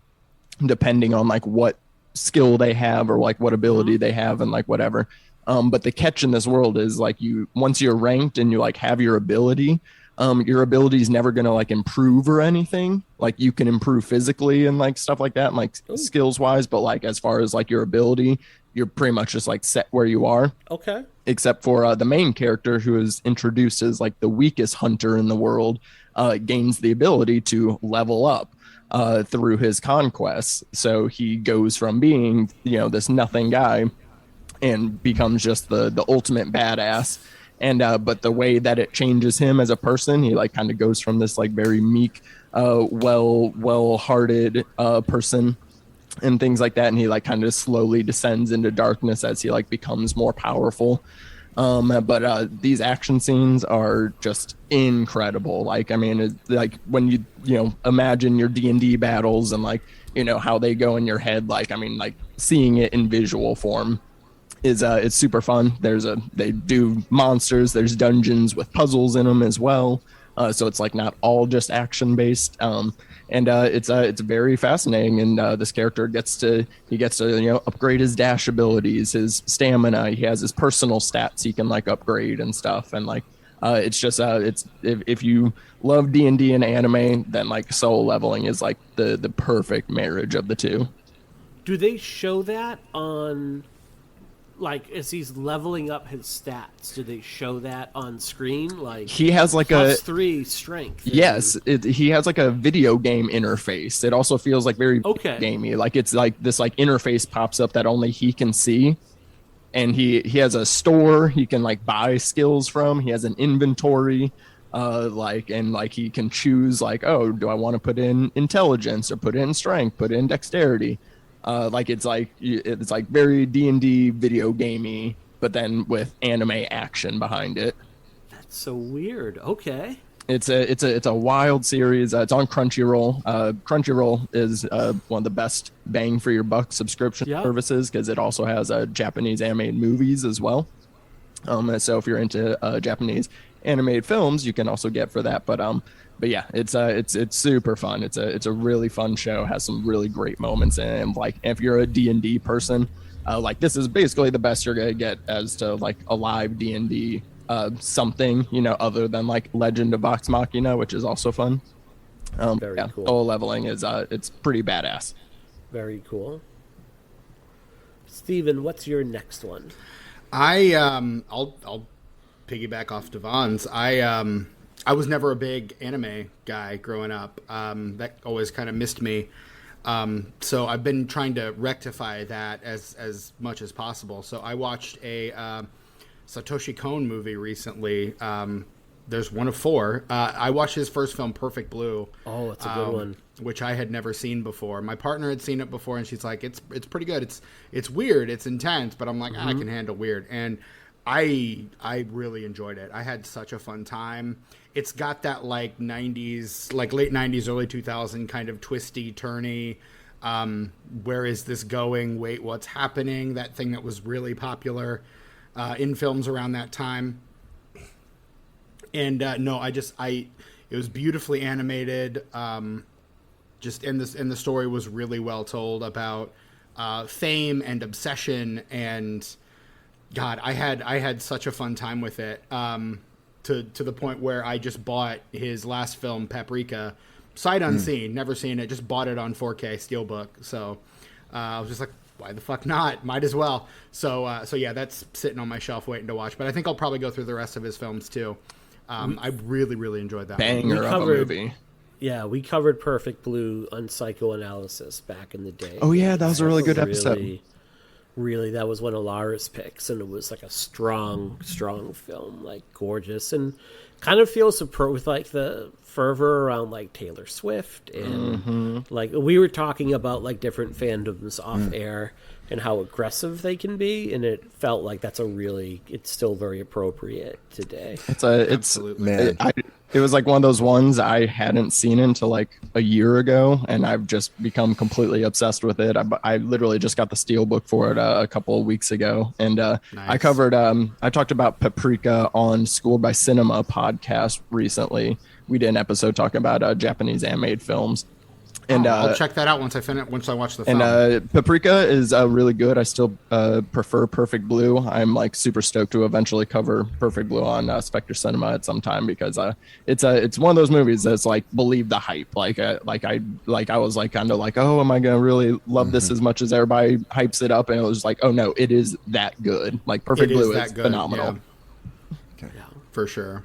depending on like what skill they have or like what ability they have and like whatever. But the catch in this world is like once you're ranked and you like have your ability is never going to like improve or anything. Like you can improve physically and like stuff like that, and like skills wise, but like as far as like your ability, you're pretty much just like set where you are. Okay. Except for the main character, who is introduced as like the weakest hunter in the world, gains the ability to level up through his conquests. So he goes from being, this nothing guy and becomes just the ultimate badass. And but the way that it changes him as a person, he like kind of goes from this like very meek, well-hearted person and things like that, and he like kind of slowly descends into darkness as he like becomes more powerful. But these action scenes are just incredible. Like, I mean, it's like when you imagine your D&D battles and like how they go in your head. Like, I mean, like seeing it in visual form is it's super fun. They do monsters. There's dungeons with puzzles in them as well. So it's like not all just action based. And it's very fascinating. And this character gets to upgrade his dash abilities, his stamina. He has his personal stats he can like upgrade and stuff. And like it's just if you love D&D and anime, then like Solo Leveling is like the perfect marriage of the two. Do they show that on? Like, as he's leveling up his stats, do they show that on screen? Like, he has like +3 strength. Yes, he has like a video game interface. It also feels like very gamey. Like it's like this like interface pops up that only he can see, and he has a store he can like buy skills from. He has an inventory, and he can choose like, oh, do I want to put in intelligence or put in strength, put in dexterity. It's very D&D video gamey, but then with anime action behind it. That's so weird. Okay. It's a wild series. It's on Crunchyroll. Crunchyroll is one of the best bang for your buck subscription services, because it also has Japanese animated movies as well. So if you're into Japanese animated films, you can also get for that. But yeah, it's super fun. It's a really fun show. Has some really great moments in it. And like, if you're a D&D person, like this is basically the best you're gonna get as to like a live D&D something, other than like Legend of Vox Machina, which is also fun. Very cool. Solo Leveling is it's pretty badass. Very cool. Stephen, what's your next one? I'll piggyback off Devaughn's. I was never a big anime guy growing up. That always kind of missed me. So I've been trying to rectify that as much as possible. So I watched a Satoshi Kon movie recently. There's one of four. I watched his first film, Perfect Blue. Oh, it's a good one. Which I had never seen before. My partner had seen it before, and she's like, "It's pretty good. It's weird. It's intense." But I'm like, I can handle weird, and I really enjoyed it. I had such a fun time. It's got that like '90s, like late '90s, early 2000 kind of twisty, turny. Where is this going? Wait, what's happening? That thing that was really popular in films around that time. And no, it was beautifully animated. Just and the story was really well told about fame and obsession, and God, I had such a fun time with it. To the point where I just bought his last film, Paprika, sight unseen, never seen it, just bought it on 4K Steelbook. So I was just like, why the fuck not? Might as well. So yeah, that's sitting on my shelf waiting to watch. But I think I'll probably go through the rest of his films too. I really, really enjoyed that. Banger of a movie. Yeah, we covered Perfect Blue on Psychoanalysis back in the day. Oh yeah, that was a really good episode. Really, that was one of Lara's picks, and it was like a strong film, like gorgeous, and kind of feels with like the fervor around like Taylor Swift, and like we were talking about like different fandoms off air and how aggressive they can be, and it felt like it's still very appropriate today. It was like one of those ones I hadn't seen until like a year ago, and I've just become completely obsessed with it. I literally just got the Steelbook for it a couple of weeks ago, and nice. I talked about Paprika on Schooled by Cinema podcast recently. We did an episode talking about Japanese animated films. And I'll check that out once I watch the film. And Paprika is really good. I still prefer Perfect Blue. I'm like super stoked to eventually cover Perfect Blue on Spectre Cinema at some time, because it's one of those movies that's like believe the hype. I was like kind of like, oh, am I gonna really love this as much as everybody hypes it up? And it was like, oh no, it is that good. Like Perfect Blue is phenomenal. Yeah. Okay. Yeah, for sure.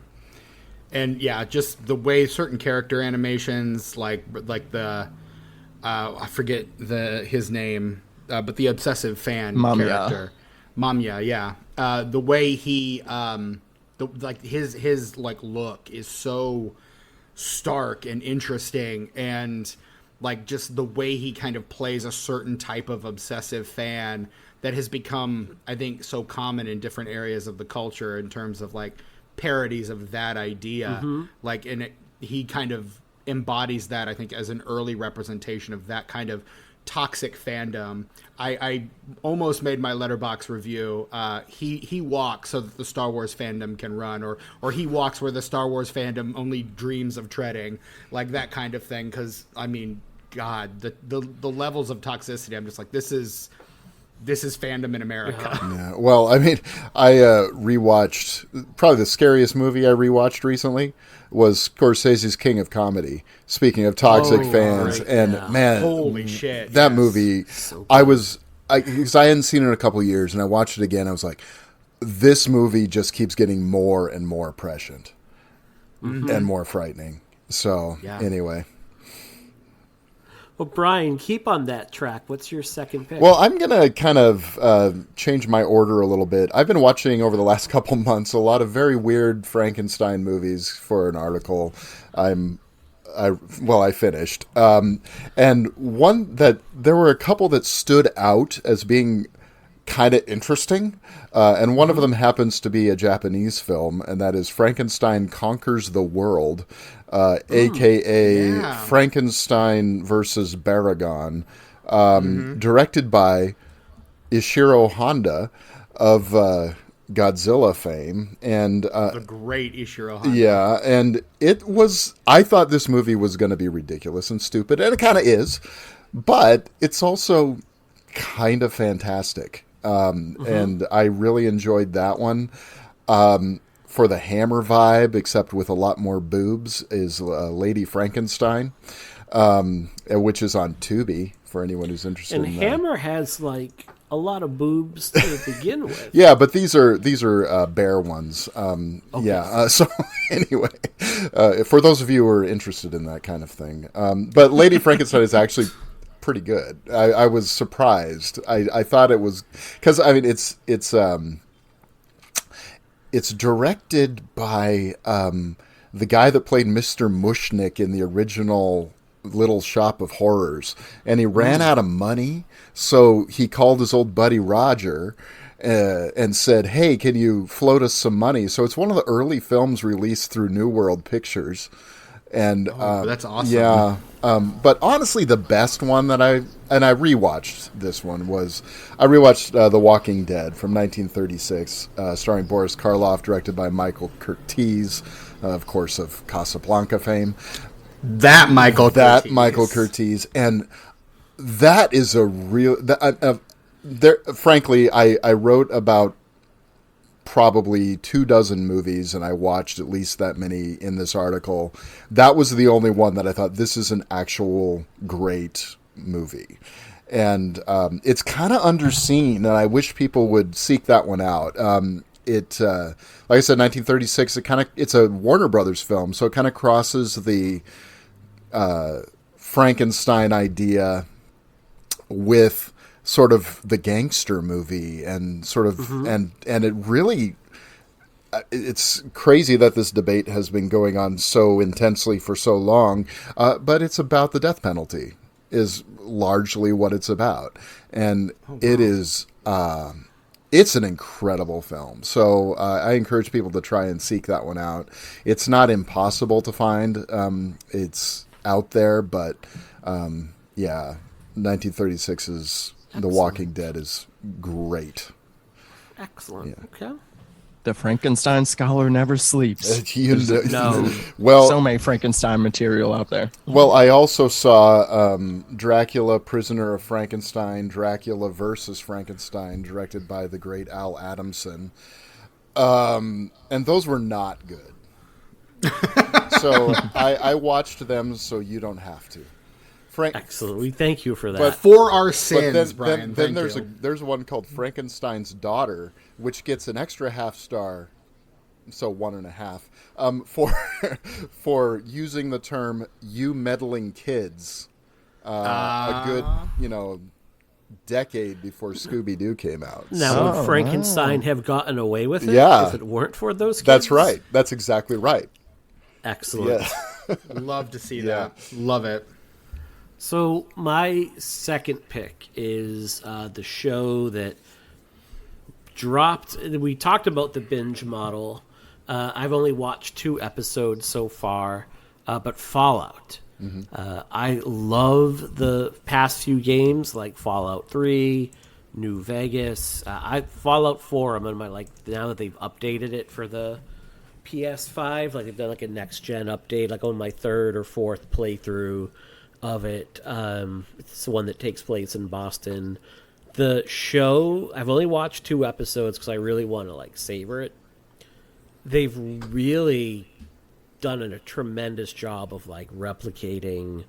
And yeah, just the way certain character animations, like the I forget his name, but the obsessive fan character, Mamiya, yeah. The way he, his like look is so stark and interesting, and like just the way he kind of plays a certain type of obsessive fan that has become, I think, so common in different areas of the culture in terms of like parodies of that idea, he kind of embodies that, I think, as an early representation of that kind of toxic fandom. I almost made my Letterboxd review. He walks so that the Star Wars fandom can run, or he walks where the Star Wars fandom only dreams of treading, like that kind of thing. Because I mean, God, the levels of toxicity, I'm just like, this is fandom in America. Yeah. Well, I mean, I rewatched, probably the scariest movie I rewatched recently was Scorsese's King of Comedy. Speaking of toxic fans, right, and man, holy shit, that movie! So because I hadn't seen it in a couple of years, and I watched it again. I was like, this movie just keeps getting more and more prescient and more frightening. So anyway. Well, Brian, keep on that track. What's your second pick? Well, I'm going to kind of change my order a little bit. I've been watching over the last couple months a lot of very weird Frankenstein movies for an article I finished. And one that there were a couple that stood out as being kind of interesting. And one of them happens to be a Japanese film, and that is Frankenstein Conquers the World, a.k.a. Frankenstein versus Baragon, directed by Ishiro Honda of Godzilla fame. And the great Ishiro Honda. Yeah, and I thought this movie was going to be ridiculous and stupid, and it kind of is, but it's also kind of fantastic. And I really enjoyed that one. For the Hammer vibe, except with a lot more boobs, is Lady Frankenstein, which is on Tubi for anyone who's interested in that. And Hammer has like a lot of boobs to begin with. Yeah, but these are bare ones. Okay. Yeah. So anyway, for those of you who are interested in that kind of thing, but Lady Frankenstein is actually pretty good. I was surprised. I thought it was because I mean it's directed by the guy that played Mr. Mushnick in the original Little Shop of Horrors, and he ran out of money, so he called his old buddy Roger and said, "Hey, can you float us some money?" So it's one of the early films released through New World Pictures, and that's awesome. Yeah, but honestly, the best one that I rewatched this one was I rewatched The Walking Dead from 1936, starring Boris Karloff, directed by Michael Curtiz, of course, of Casablanca fame. Michael Curtiz, and that is a real. Frankly, I wrote about probably 24 movies, and I watched at least that many in this article. That was the only one that I thought this is an actual great movie, and it's kind of underseen, and I wish people would seek that one out. Like I said, 1936. It's a Warner Brothers film, so it kind of crosses the Frankenstein idea with sort of the gangster movie, and sort of and it really. It's crazy that this debate has been going on so intensely for so long, but it's about the death penalty is largely what it's about, and it is. It's an incredible film, so I encourage people to try and seek that one out. It's not impossible to find. It's out there, but 1936's The Walking Dead is great. Excellent. Yeah. Okay. The Frankenstein scholar never sleeps. No. Well, so many Frankenstein material out there. Well, I also saw Dracula, Prisoner of Frankenstein, Dracula versus Frankenstein, directed by the great Al Adamson. And those were not good. So I watched them so you don't have to. Excellent. We thank you for that. But for our sins, Brian. Then there's one called Frankenstein's Daughter, which gets an extra half star, so 1.5, for using the term "you meddling kids," a good decade before Scooby-Doo came out. Now, would Frankenstein have gotten away with it if it weren't for those kids? That's right. That's exactly right. Excellent. Yeah. Love to see that. Love it. So my second pick is the show that dropped. We talked about the binge model. I've only watched 2 episodes so far, but Fallout. I love the past few games like Fallout 3, New Vegas. Fallout 4, I'm on my now that they've updated it for the PS5, they've done a next gen update, on my 3rd or 4th playthrough of it. It's the one that takes place in Boston. The show, I've only watched 2 episodes because I really want to savor it. They've really done a tremendous job of replicating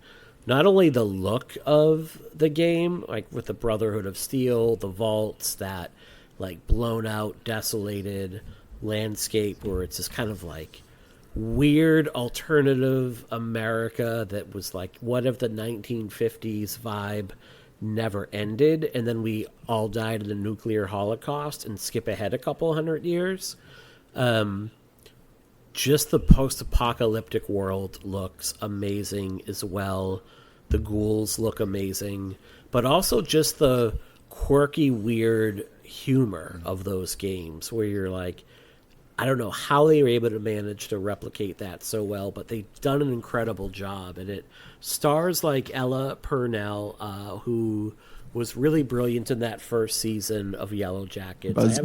not only the look of the game, with the Brotherhood of Steel, the vaults, that blown out, desolated landscape where it's this kind of weird alternative America that was what if the 1950s vibe never ended and then we all died in the nuclear holocaust, and skip ahead a couple hundred years. Just the post-apocalyptic world looks amazing as well. The ghouls look amazing, but also just the quirky, weird humor of those games where you're I don't know how they were able to manage to replicate that so well, but they've done an incredible job. And it stars Ella Purnell, who was really brilliant in that first season of Yellow Jackets. Buzz.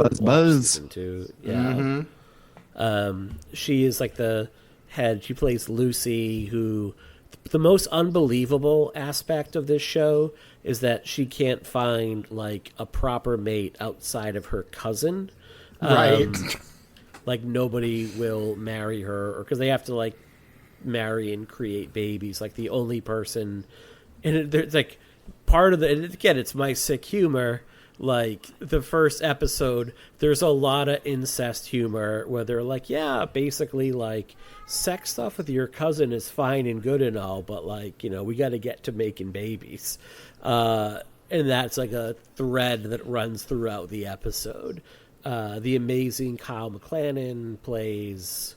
Season 2. Yeah. She is the head. She plays Lucy, who the most unbelievable aspect of this show is that she can't find a proper mate outside of her cousin. Right. Nobody will marry her, or because they have to marry and create babies. The only person, and there's part of the, and again, it's my sick humor, Like, the first episode, there's a lot of incest humor where they're like, yeah, basically, like, sex stuff with your cousin is fine and good and all, but, like, you know, we got to get to making babies. And that's, like, a thread that runs throughout the episode. The amazing Kyle MacLachlan plays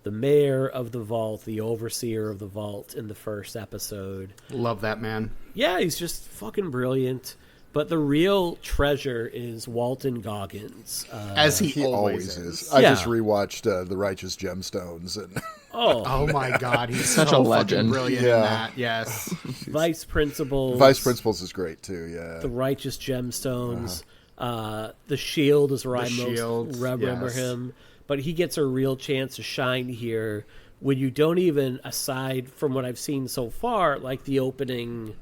the mayor of the vault, the overseer of the vault in the first episode. Love that man. Yeah, he's just fucking brilliant. But the real treasure is Walton Goggins. As he always is. I just rewatched The Righteous Gemstones. And oh my God. He's such a legend. Brilliant in that. Yes. Vice Principals. Vice Principals is great too, yeah. The Righteous Gemstones. The Shield is where I most remember him. But he gets a real chance to shine here when you don't even, aside from what I've seen so far, like the opening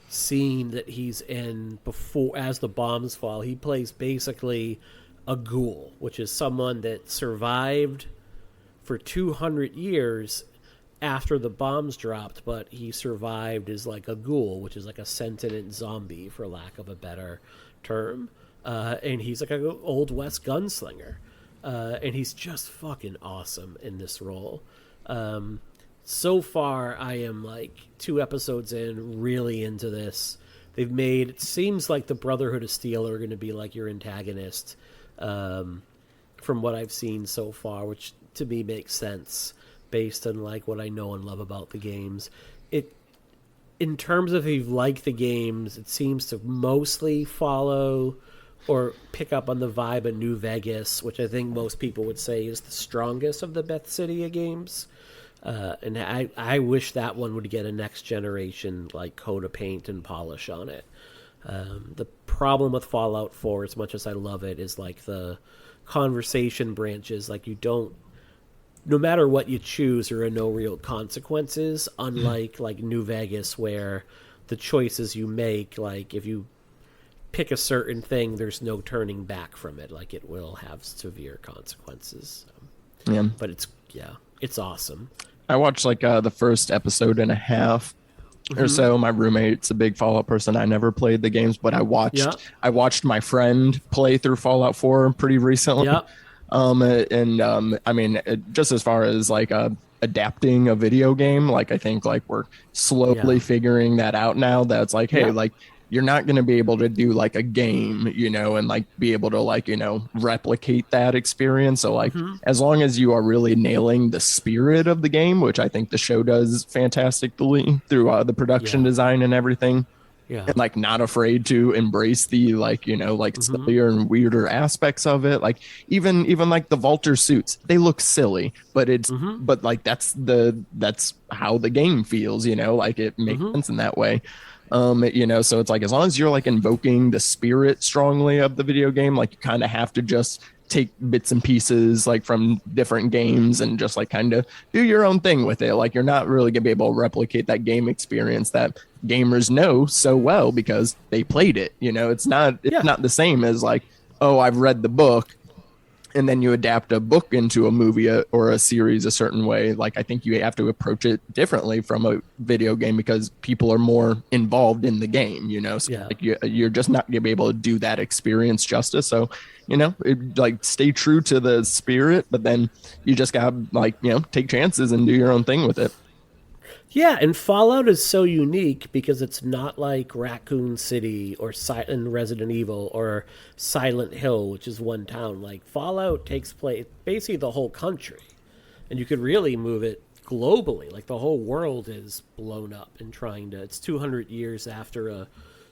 scene that he's in before, as the bombs fall, he plays basically a ghoul, which is someone that survived for 200 years after the bombs dropped, but he survived as like a ghoul, which is like a sentient zombie, for lack of a better term. And he's like an old West gunslinger. And he's just fucking awesome in this role. So far, I am like 2 episodes in, really into this. They've made, it seems like the Brotherhood of Steel are going to be like your antagonist, from what I've seen so far, which to me makes sense based on like what I know and love about the games. In terms of if you like the games, it seems to mostly follow or pick up on the vibe of New Vegas, which I think most people would say is the strongest of the Bethesda games. And I wish that one would get a next generation like coat of paint and polish on it. The problem with Fallout 4, as much as I love it, is like the conversation branches. Like you don't, no matter what you choose, there are no real consequences. Unlike like New Vegas, where the choices you make, like if you pick a certain thing, there's no turning back from it. Like it will have severe consequences. But it's awesome. I watched like the first episode and a half or so. My roommate's a big Fallout person. I never played the games, but I watched my friend play through Fallout 4 pretty recently. I mean, just as far as like adapting a video game, like I think like we're slowly figuring that out now. That's like, hey, like you're not going to be able to do like a game, you know, and like be able to like, you know, replicate that experience. So like as long as you are really nailing the spirit of the game, which I think the show does fantastically through the production design and everything. And like not afraid to embrace the like, you know, like sillier and weirder aspects of it. Like even like the Vulture suits, they look silly, but it's but like that's how the game feels, you know, like it makes sense in that way. You know, so it's like as long as you're like invoking the spirit strongly of the video game, like you kind of have to just take bits and pieces like from different games and just like kind of do your own thing with it. Like you're not really gonna be able to replicate that game experience that gamers know so well because they played it. You know, it's not the same as like, oh, I've read the book and then you adapt a book into a movie or a series a certain way. Like I think you have to approach it differently from a video game because people are more involved in the game, you know. So like you're just not gonna be able to do that experience justice. So, you know, like stay true to the spirit, but then you just gotta like, you know, take chances and do your own thing with it. Yeah, and Fallout is so unique because it's not like Raccoon City or Resident Evil or Silent Hill, which is one town. Like Fallout takes place basically the whole country, and you could really move it globally. Like the whole world is blown up and it's 200 years after a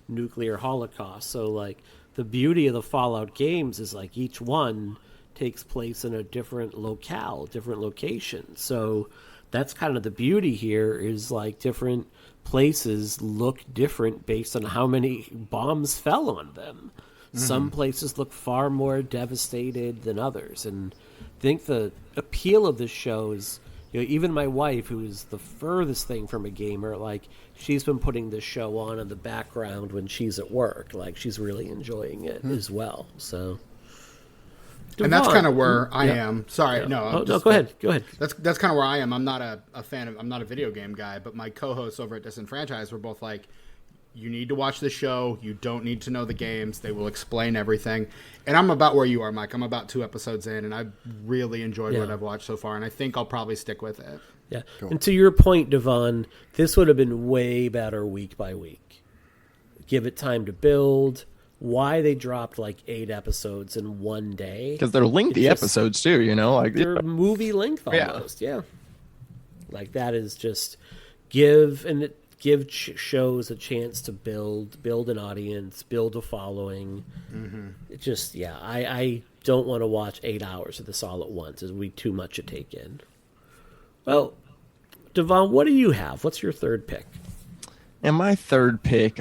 nuclear holocaust. So like the beauty of the Fallout games is like each one takes place in a different locale, different location. So that's kind of the beauty here is like different places look different based on how many bombs fell on them. Some places look far more devastated than others. And I think the appeal of this show is, you know, even my wife, who is the furthest thing from a gamer, like she's been putting this show on in the background when she's at work. Like she's really enjoying it as well. So. And that's kind of where I am. Sorry, no. Go ahead. That's kind of where I am. I'm not a fan of. I'm not a video game guy, but my co-hosts over at Disenfranchised were both like, You need to watch the show. You don't need to know the games. They will explain everything. And I'm about where you are, Mike. I'm about 2 episodes in, and I've really enjoyed what I've watched so far, and I think I'll probably stick with it. Yeah. Cool. And to your point, Devaughn, this would have been way better week by week. Give it time to build. Why they dropped like 8 episodes in one day? Because they're lengthy episodes too, you know, like they're movie length almost. Yeah. Like that is just give shows a chance to build an audience, build a following. Mm-hmm. It just I don't want to watch 8 hours of this all at once. It'd be too much to take in. Well, Devaughn, what do you have? What's your third pick? And my third pick,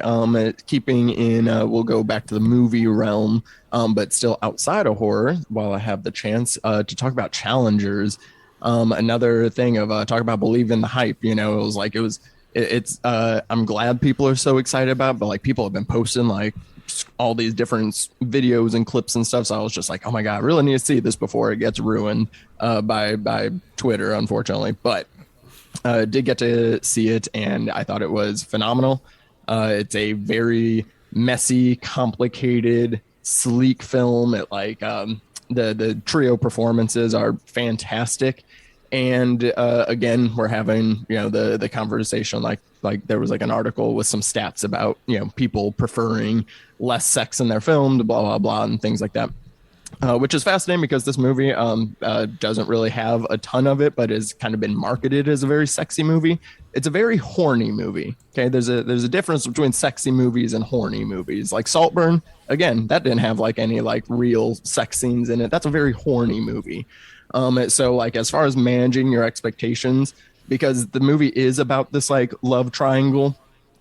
keeping in, we'll go back to the movie realm, but still outside of horror, while I have the chance to talk about challengers. Another thing of talk about believing the hype. You know, it's I'm glad people are so excited about it, but like people have been posting like all these different videos and clips and stuff. So I was just like, oh my God, I really need to see this before it gets ruined by Twitter, unfortunately. But did get to see it, and I thought it was phenomenal. It's a very messy, complicated, sleek film. It the trio performances are fantastic. And again, we're having, you know, the conversation like there was like an article with some stats about, you know, people preferring less sex in their film, blah, blah, blah, and things like that. Which is fascinating because this movie doesn't really have a ton of it, but has kind of been marketed as a very sexy movie. It's a very horny movie. Okay, there's a difference between sexy movies and horny movies. Like Saltburn, again, that didn't have like any like real sex scenes in it. That's a very horny movie. So like as far as managing your expectations, because the movie is about this like love triangle,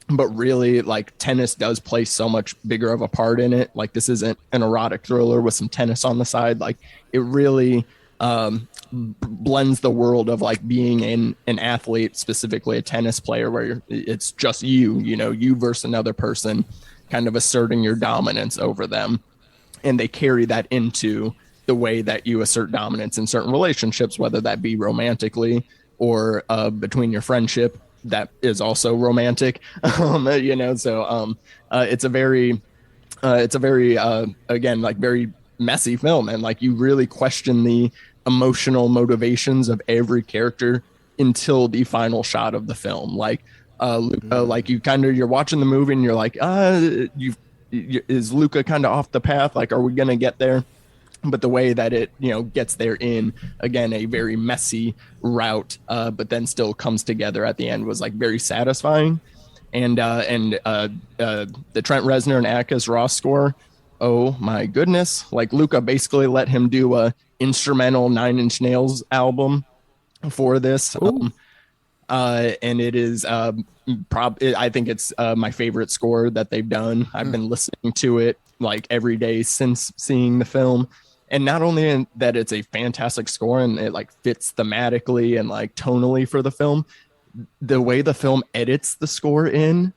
but really like tennis does play so much bigger of a part in it. Like this isn't an erotic thriller with some tennis on the side. Like it really blends the world of like being an athlete, specifically a tennis player, where it's just you versus another person, kind of asserting your dominance over them. And they carry that into the way that you assert dominance in certain relationships, whether that be romantically or between your friendship. That is also romantic, you know. So it's a very again like very messy film, and like you really question the emotional motivations of every character until the final shot of the film. Like Luca, like you're watching the movie and you're like, is Luca kind of off the path? Like, are we gonna get there? But the way that it, you know, gets there in, again, a very messy route, but then still comes together at the end was like very satisfying. And the Trent Reznor and Atticus Ross score, oh my goodness. Like Luca basically let him do a instrumental 9 Inch Nails album for this. And it is I think it's my favorite score that they've done. I've been listening to it like every day since seeing the film. And not only that it's a fantastic score and it like fits thematically and like tonally for the film, the way the film edits the score in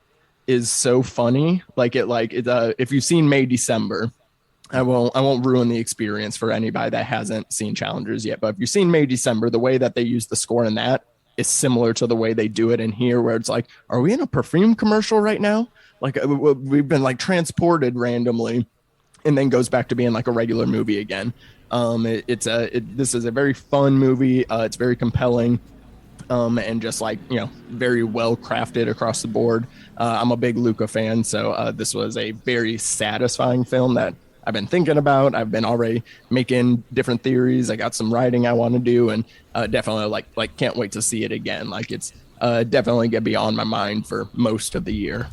is so funny. Like if you've seen May December, I won't ruin the experience for anybody that hasn't seen Challengers yet. But if you've seen May December, the way that they use the score in that is similar to the way they do it in here, where it's like, are we in a perfume commercial right now? Like we've been like transported randomly. And then goes back to being like a regular movie again. This is a very fun movie. It's very compelling, and just like, you know, very well crafted across the board. I'm a big Luca fan, so this was a very satisfying film that I've been thinking about. I've been already making different theories. I got some writing I want to do, and definitely like can't wait to see it again. Like it's definitely gonna be on my mind for most of the year.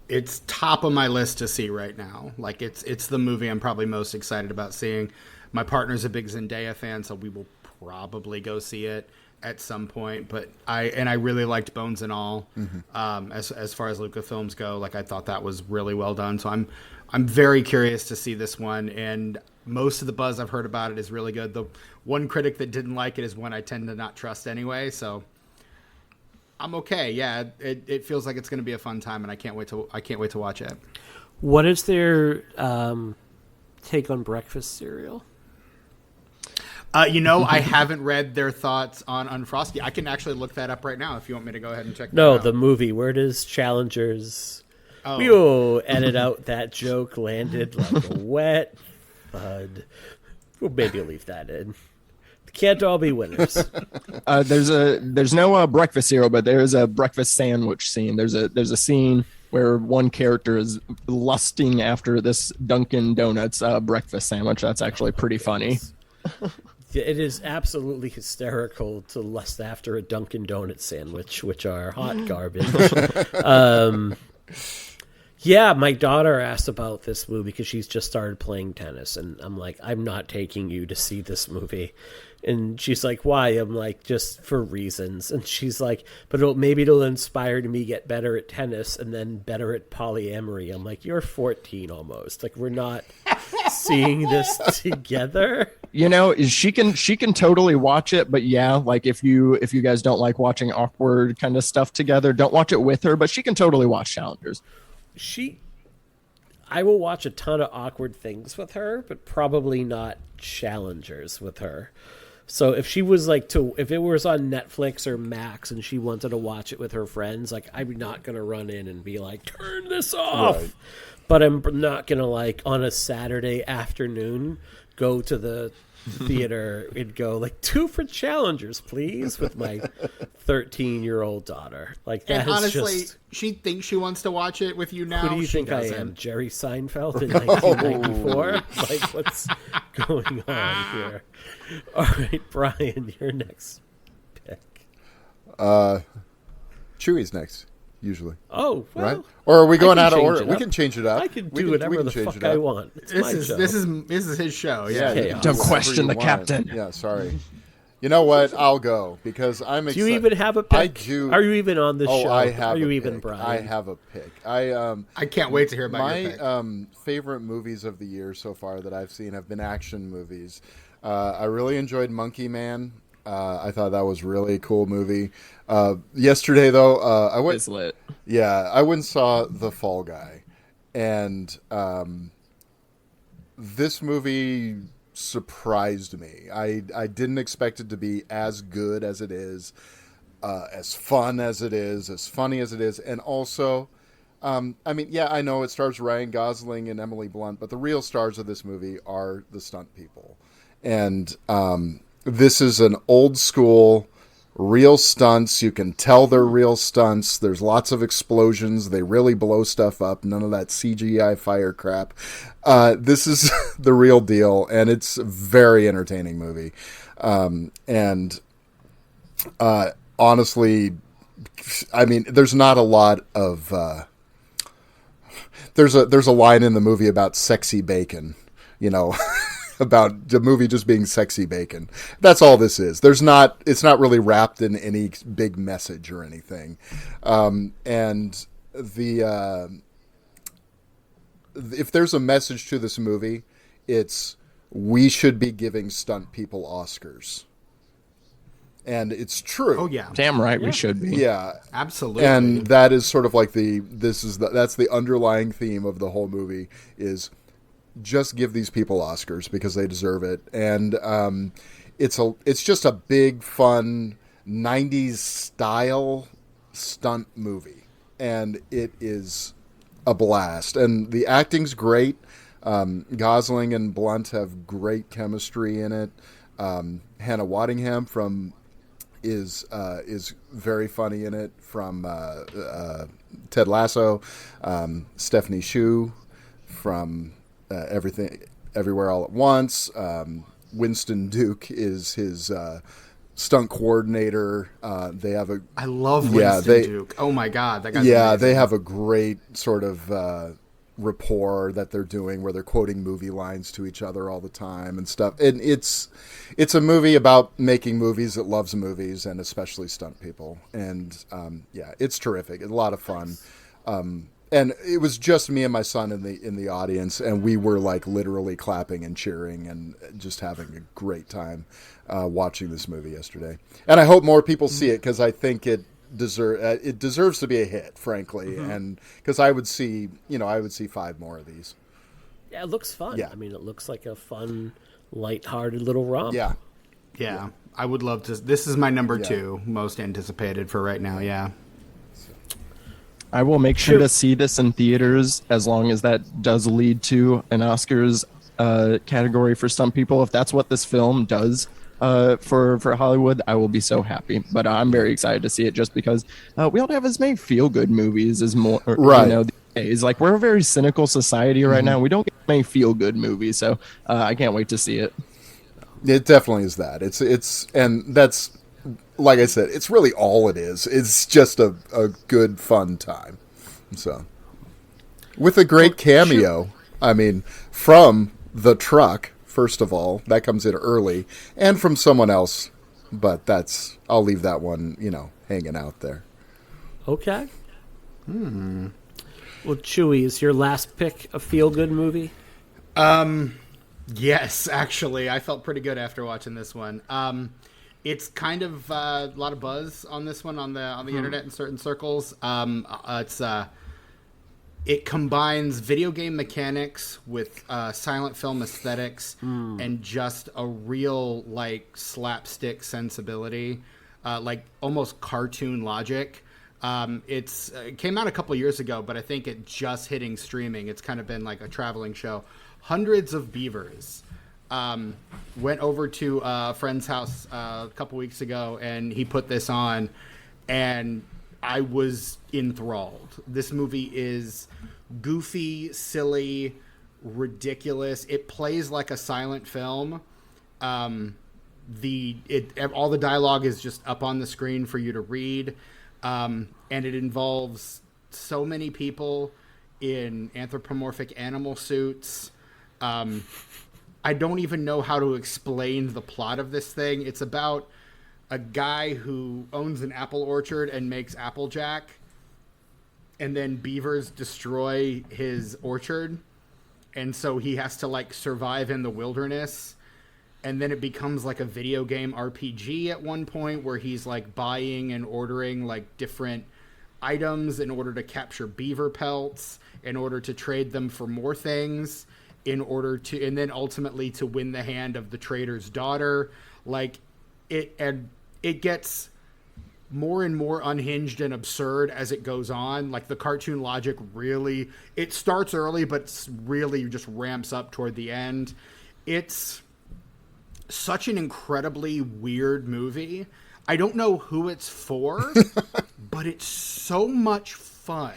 It's top of my list to see right now. Like it's the movie I'm probably most excited about seeing. My partner's a big Zendaya fan, so we will probably go see it at some point. But I really liked Bones and All. Mm-hmm. As far as Luca films go, like I thought that was really well done. So I'm very curious to see this one. And most of the buzz I've heard about it is really good. The one critic that didn't like it is one I tend to not trust anyway. So I'm okay. Yeah, it feels like it's going to be a fun time, and I can't wait to watch it. What is their take on breakfast cereal? I haven't read their thoughts on Unfrosted. I can actually look that up right now if you want me to go ahead and check that out. The movie. Where does Challengers... Oh. We'll edit out that joke landed like a wet thud. We'll maybe leave that in. Can't all be winners. There's no breakfast cereal, but there is a breakfast sandwich scene. There's a scene where one character is lusting after this Dunkin' Donuts breakfast sandwich. That's actually pretty funny. It is absolutely hysterical to lust after a Dunkin' Donuts sandwich, which are hot garbage. Yeah, my daughter asked about this movie because she's just started playing tennis, and I'm like, I'm not taking you to see this movie. And she's like, why? I'm like, just for reasons. And she's like, but maybe it'll inspire me get better at tennis and then better at polyamory. I'm like, you're 14 almost. Like, we're not seeing this together. She can totally watch it, but yeah, like if you guys don't like watching awkward kind of stuff together, don't watch it with her, but she can totally watch Challengers. I will watch a ton of awkward things with her, but probably not Challengers with her. So if she was if it was on Netflix or Max and she wanted to watch it with her friends, like, I'm not going to run in and be like, turn this off. Right. But I'm not going to, on a Saturday afternoon, go to the theater and go 2 for Challengers, please, with my 13-year-old daughter. Like, that. And honestly, she thinks she wants to watch it with you now. Who do you think I am, Jerry Seinfeld in 1994? Like, what's going on here? All right, Brian, your next pick. Chewy's next. Usually. Oh, well, right? Or are we going out of order? We can change it up. I can do whatever the fuck I want. This is his show. Yeah. Don't question the captain. Yeah, sorry. You know what? I'll go because I'm excited. Do you even have a pick? I do. Are you even on this show? I have. Are you a even pick. Brian? I have a pick. I can't wait to hear about your pick. My favorite movies of the year so far that I've seen have been action movies. I really enjoyed Monkey Man. I thought that was really a cool movie. Yesterday, though, I went. It's lit. Yeah, I went and saw The Fall Guy, and this movie surprised me. I didn't expect it to be as good as it is, as fun as it is, as funny as it is, and also, I know it stars Ryan Gosling and Emily Blunt, but the real stars of this movie are the stunt people, and this is an old school, real stunts. You can tell they're real stunts. There's lots of explosions. They really blow stuff up. None of that CGI fire crap. This is the real deal, and it's a very entertaining movie. Honestly, there's not a lot of... There's a line in the movie about sexy bacon, about the movie just being sexy bacon. That's all this is. It's not really wrapped in any big message or anything. And if there's a message to this movie, it's we should be giving stunt people Oscars. And it's true. Oh yeah. Damn right, we should be. Yeah. Absolutely. And that is sort of like that's the underlying theme of the whole movie is just give these people Oscars because they deserve it. And it's just a big, fun 90s style stunt movie. And it is a blast. And the acting's great. Gosling and Blunt have great chemistry in it. Hannah Waddingham is very funny in it from Ted Lasso. Stephanie Hsu from Everything Everywhere All at Once. Winston Duke is his stunt coordinator. I love Winston Duke. Oh my God, that guy's amazing. They have a great sort of rapport that they're doing where they're quoting movie lines to each other all the time and stuff. And it's a movie about making movies that loves movies and especially stunt people. And it's terrific. It's a lot of fun. And it was just me and my son in the audience, and we were like literally clapping and cheering and just having a great time watching this movie yesterday. And I hope more people see it because I think it deserves to be a hit, frankly. And because I would see 5 more of these. Yeah, it looks fun. Yeah. It looks like a fun, lighthearted little romp. Yeah. Yeah. I would love to. This is my number 2 most anticipated for right now. Yeah. I will make sure to see this in theaters as long as that does lead to an Oscars category for some people. If that's what this film does for Hollywood, I will be so happy. But I'm very excited to see it just because we don't have as many feel-good movies as more, right. These days. Like, we're a very cynical society right now. We don't get many feel-good movies, so I can't wait to see it. It definitely is that. It's and that's, like I said, it's really all it is. It's just a good, fun time. So, with a great cameo, I mean, from the truck, first of all, that comes in early, and from someone else, but I'll leave that one, hanging out there. Okay. Well, Chewy, is your last pick a feel-good movie? Yes, actually, I felt pretty good after watching this one. It's kind of a lot of buzz on this one on the internet in certain circles. It combines video game mechanics with silent film aesthetics and just a real slapstick sensibility, like almost cartoon logic. It came out a couple years ago, but I think it just hitting streaming. It's kind of been like a traveling show. Hundreds of beavers went over to a friend's house a couple weeks ago, and he put this on, and I was enthralled. This movie is goofy, silly, ridiculous. It plays like a silent film. All the dialogue is just up on the screen for you to read, and it involves so many people in anthropomorphic animal suits. I don't even know how to explain the plot of this thing. It's about a guy who owns an apple orchard and makes Applejack, and then beavers destroy his orchard, and so he has to survive in the wilderness. And then it becomes like a video game RPG at one point where he's buying and ordering different items in order to capture beaver pelts, in order to trade them for more things, and then ultimately to win the hand of the trader's daughter. It gets more and more unhinged and absurd as it goes on. The cartoon logic really, it starts early, but really just ramps up toward the end. It's such an incredibly weird movie. I don't know who it's for, but it's so much fun.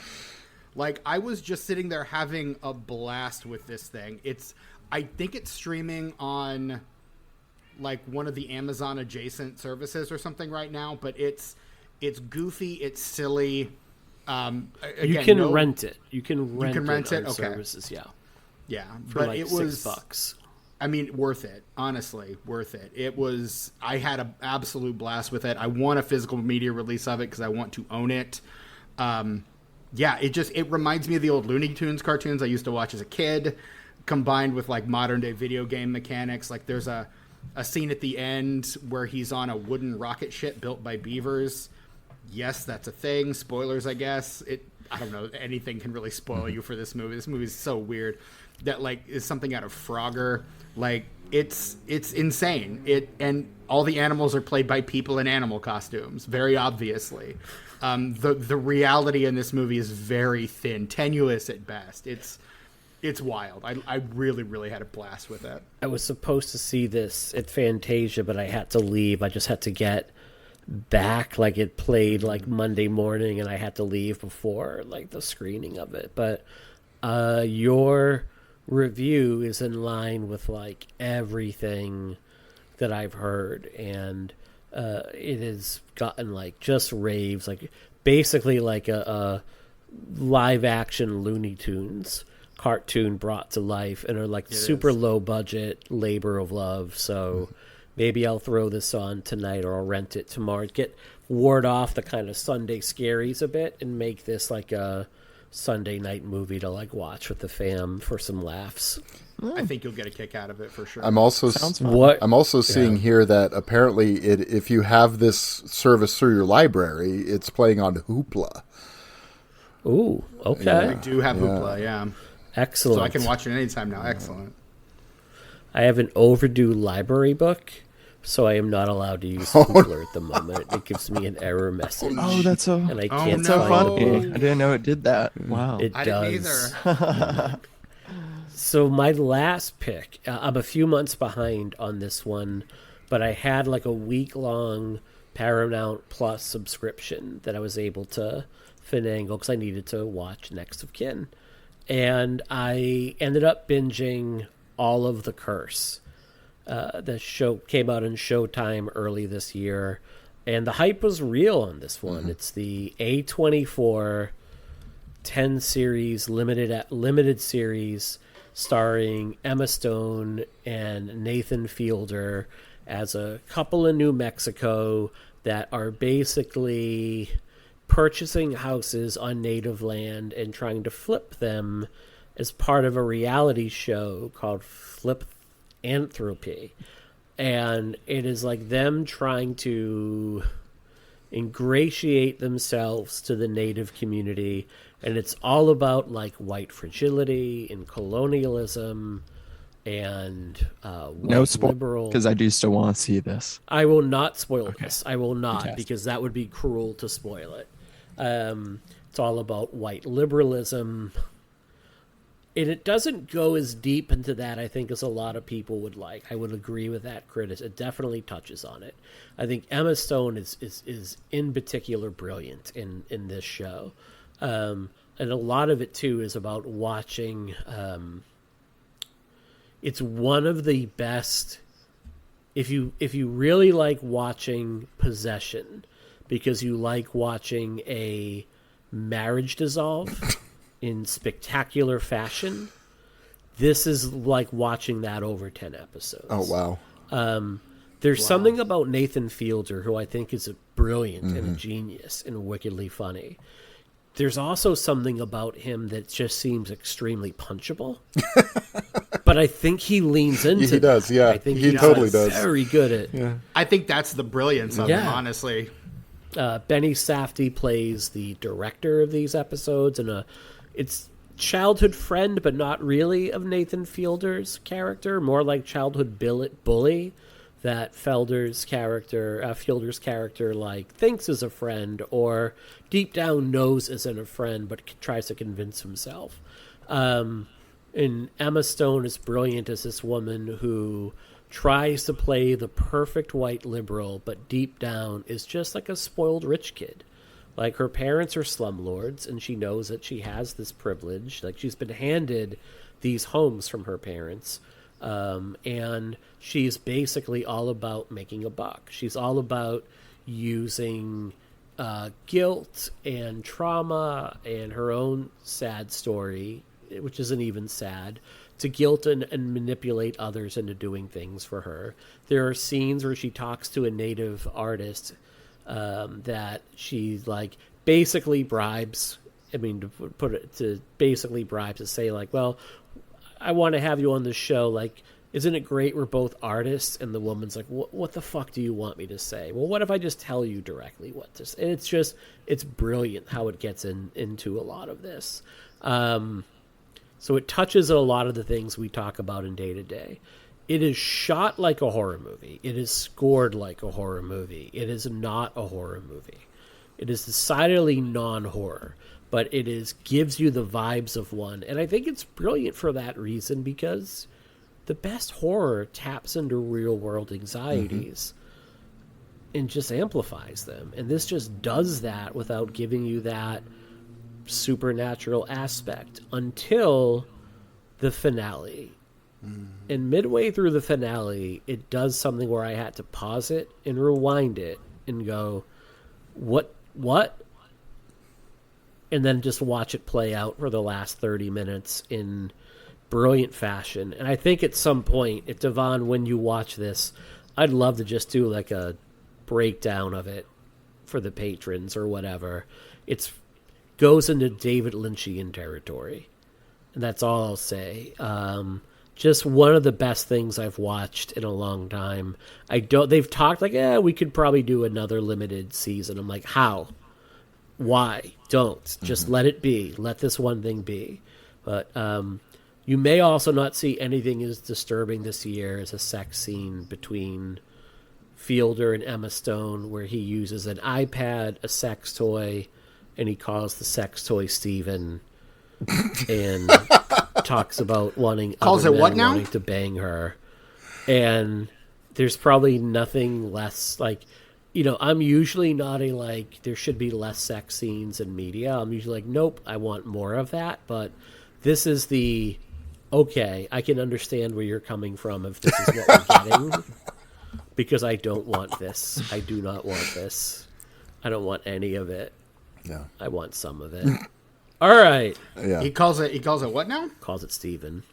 I was just sitting there having a blast with this thing. I think it's streaming on one of the Amazon adjacent services or something right now, but it's goofy, it's silly. Again, you can rent it. You can rent it on okay. services, yeah. Yeah, for but it was $6. I mean, worth it. Honestly, worth it. I had an absolute blast with it. I want a physical media release of it because I want to own it. Yeah, it reminds me of the old Looney Tunes cartoons I used to watch as a kid, combined with modern day video game mechanics. There's a scene at the end where he's on a wooden rocket ship built by beavers. Yes, that's a thing. Spoilers, I guess. I don't know. Anything can really spoil you for this movie. This movie is so weird. That is something out of Frogger. It's insane. And all the animals are played by people in animal costumes, very obviously. The reality in this movie is very thin, tenuous at best. It's wild. I really, really had a blast with it. I was supposed to see this at Fantasia, but I had to leave. I just had to get back. It played Monday morning, and I had to leave before the screening of it. But your review is in line with everything that I've heard, and it has gotten just raves, basically a live action Looney Tunes cartoon brought to life, and are super low budget labor of love. So maybe I'll throw this on tonight, or I'll rent it tomorrow. Ward off the kind of Sunday scaries a bit, and make this a Sunday night movie to watch with the fam for some laughs. I think you'll get a kick out of it for sure. I'm also seeing here that apparently if you have this service through your library, it's playing on Hoopla. Ooh, okay. Yeah. We do have Hoopla, yeah. Excellent. So I can watch it anytime now. Excellent. I have an overdue library book So I am not allowed to use Hoopler at the moment. It gives me an error message. Oh, that's so. And I can't That's so find funny. it. I didn't know it did that. Wow. It I does. didn't either. So my last pick, I'm a few months behind on this one, but I had like a week-long Paramount Plus subscription that I was able to finagle because I needed to watch Next of Kin. And I ended up binging all of The Curse. The show came out in Showtime early this year, and the hype was real on this one. Mm-hmm. It's the A24 10 series limited series starring Emma Stone and Nathan Fielder as a couple in New Mexico that are basically purchasing houses on native land and trying to flip them as part of a reality show called Flip Anthropy. And it is like them trying to ingratiate themselves to the native community, and it's all about like white fragility and colonialism and no spoil, liberal. Because I do still want to see this. I will not spoil this. I will not. Fantastic. Because that would be cruel to spoil it. It's all about white liberalism. And it doesn't go as deep into that, I think, as a lot of people would like. I would agree with that criticism. It definitely touches on it. I think Emma Stone is in particular brilliant in this show. And a lot of it, too, is about watching. It's one of the best. If you really like watching Possession, because you like watching a marriage dissolve in spectacular fashion, this is like watching that over 10 episodes. Oh, wow. There's something about Nathan Fielder, who I think is brilliant and a genius and wickedly funny. There's also something about him that just seems extremely punchable. But I think he leans into He does, that. yeah. I think He totally does. Very good at it. Yeah. I think that's the brilliance of him, honestly. Benny Safdie plays the director of these episodes, and it's childhood friend, but not really, of Nathan Fielder's character, more like childhood bully that Fielder's character like thinks is a friend, or deep down knows isn't a friend, but tries to convince himself. And Emma Stone is brilliant as this woman who tries to play the perfect white liberal, but deep down is just like a spoiled rich kid. Like, her parents are slumlords, and she knows that she has this privilege. Like, she's been handed these homes from her parents, and she's basically all about making a buck. She's all about using guilt and trauma and her own sad story, which isn't even sad, to guilt and manipulate others into doing things for her. There are scenes where she talks to a native artist that she like basically bribes. I mean, to basically bribes to say like, well, I want to have you on the show. Like, isn't it great we're both artists? And the woman's like, what the fuck do you want me to say? Well, what if I just tell you directly what to say? And it's brilliant how it gets into a lot of this. So it touches on a lot of the things we talk about in day-to-day. It is shot like a horror movie. It is scored like a horror movie. It is not a horror movie. It is decidedly non-horror, but gives you the vibes of one. And I think it's brilliant for that reason, because the best horror taps into real-world anxieties and just amplifies them. And this just does that without giving you that supernatural aspect until the finale. And midway through the finale, it does something where I had to pause it and rewind it and go, what? And then just watch it play out for the last 30 minutes in brilliant fashion. And I think at some point, if Devaughn, when you watch this, I'd love to just do like a breakdown of it for the patrons or whatever. It goes into David Lynchian territory, and that's all I'll say. Just one of the best things I've watched in a long time. They've talked like, we could probably do another limited season. I'm like, how? Why? Don't. Just let it be. Let this one thing be. But you may also not see anything as disturbing this year as a sex scene between Fielder and Emma Stone, where he uses an iPad, a sex toy, and he calls the sex toy Stephen, and talks about wanting to bang her. And there's probably nothing less like, I'm usually not there should be less sex scenes in media. I'm usually like, nope, I want more of that. But this is okay, I can understand where you're coming from if this is what we're getting. Because I don't want this. I do not want this. I don't want any of it. Yeah. I want some of it. All right. Yeah. He calls it what now? Calls it Stephen.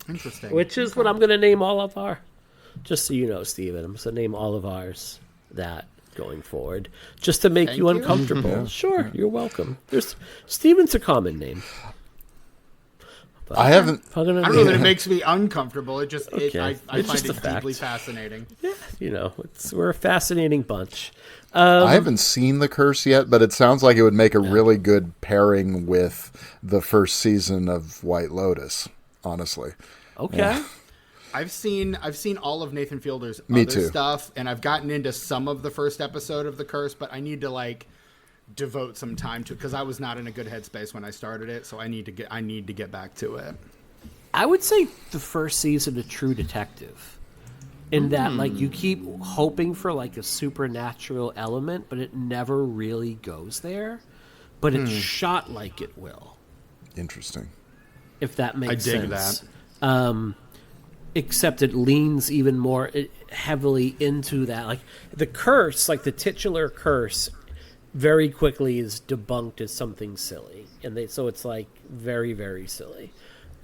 Interesting. Which is what I'm going to name all of our. Just so you know, Stephen, I'm going to name all of ours that going forward, just to make you uncomfortable. Yeah. Sure, you're welcome. Stephen's a common name. But I don't know that it makes me uncomfortable. I find it deeply fascinating. Yeah, we're a fascinating bunch. I haven't seen The Curse yet, but it sounds like it would make a really good pairing with the first season of White Lotus, honestly. Okay. Yeah. I've seen all of Nathan Fielder's other stuff, and I've gotten into some of the first episode of The Curse, but I need to devote some time to it because I was not in a good headspace when I started it, so I need to get back to it. I would say the first season of True Detective, in that you keep hoping for a supernatural element, but it never really goes there. But it's shot like it will. Interesting. If that makes sense. I dig that. Except it leans even more heavily into that. The curse, the titular curse, very quickly is debunked as something silly, and so it's very, very silly.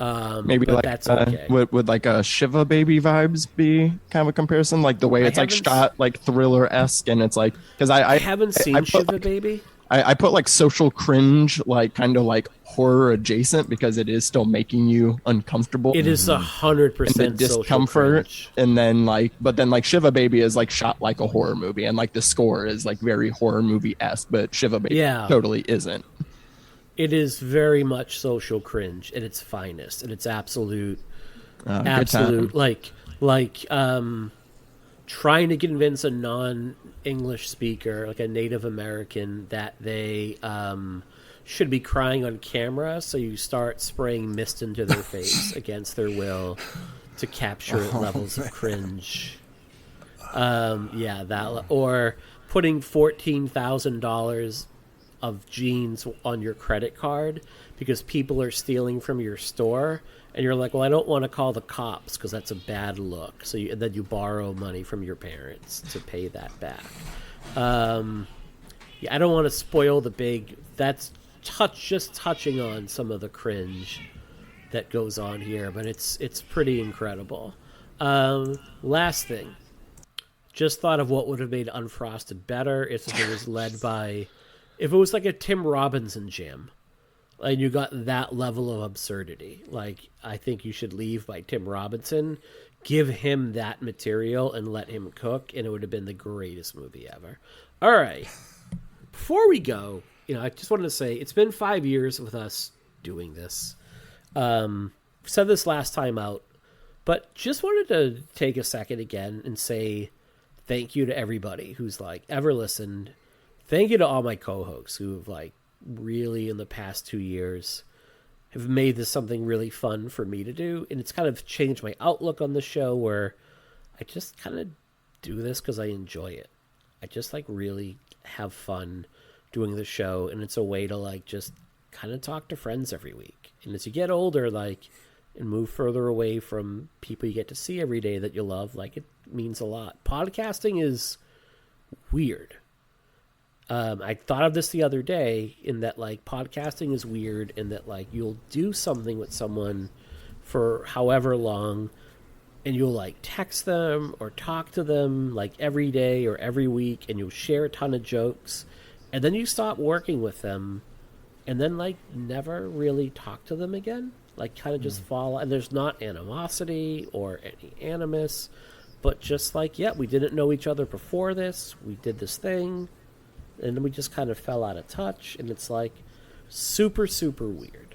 Maybe that's okay. Would a Shiva Baby vibes be kind of a comparison, the way it's shot thriller-esque, and it's because I haven't seen Shiva Baby. I put social cringe, kind of horror adjacent, because it is still making you uncomfortable. It is 100% discomfort, and then but then Shiva Baby is shot like a horror movie, and the score is very horror movie-esque, but Shiva Baby totally isn't. It is very much social cringe at its finest, and it's absolute, trying to convince a non-English speaker, a Native American, that they should be crying on camera, so you start spraying mist into their face against their will to capture levels of cringe. Or putting $14,000 of jeans on your credit card because people are stealing from your store, and you're like, well, I don't want to call the cops because that's a bad look. So then you borrow money from your parents to pay that back. I don't want to spoil the big. That's just touching on some of the cringe that goes on here, but it's pretty incredible. Last thing, just thought of what would have made Unfrosted better if it was led by, if it was a Tim Robinson jam. And you got that level of absurdity. I think You Should Leave by Tim Robinson. Give him that material and let him cook, and it would have been the greatest movie ever. All right. Before we go, I just wanted to say it's been 5 years with us doing this. Said this last time out, but just wanted to take a second again and say thank you to everybody who's ever listened. Thank you to all my co-hosts who have really in the past 2 years have made this something really fun for me to do, and it's kind of changed my outlook on the show, where I just kind of do this because I enjoy it. I just really have fun doing the show, and it's a way to just kind of talk to friends every week. And as you get older, and move further away from people you get to see every day that you love, it means a lot. Podcasting is weird. I thought of this the other day, in that podcasting is weird, in that you'll do something with someone for however long, and you'll text them or talk to them every day or every week, and you'll share a ton of jokes, and then you stop working with them, and then never really talk to them again, kind of just fall. And there's not animosity or any animus, but just we didn't know each other before this, we did this thing, and then we just kind of fell out of touch, and it's super, super weird.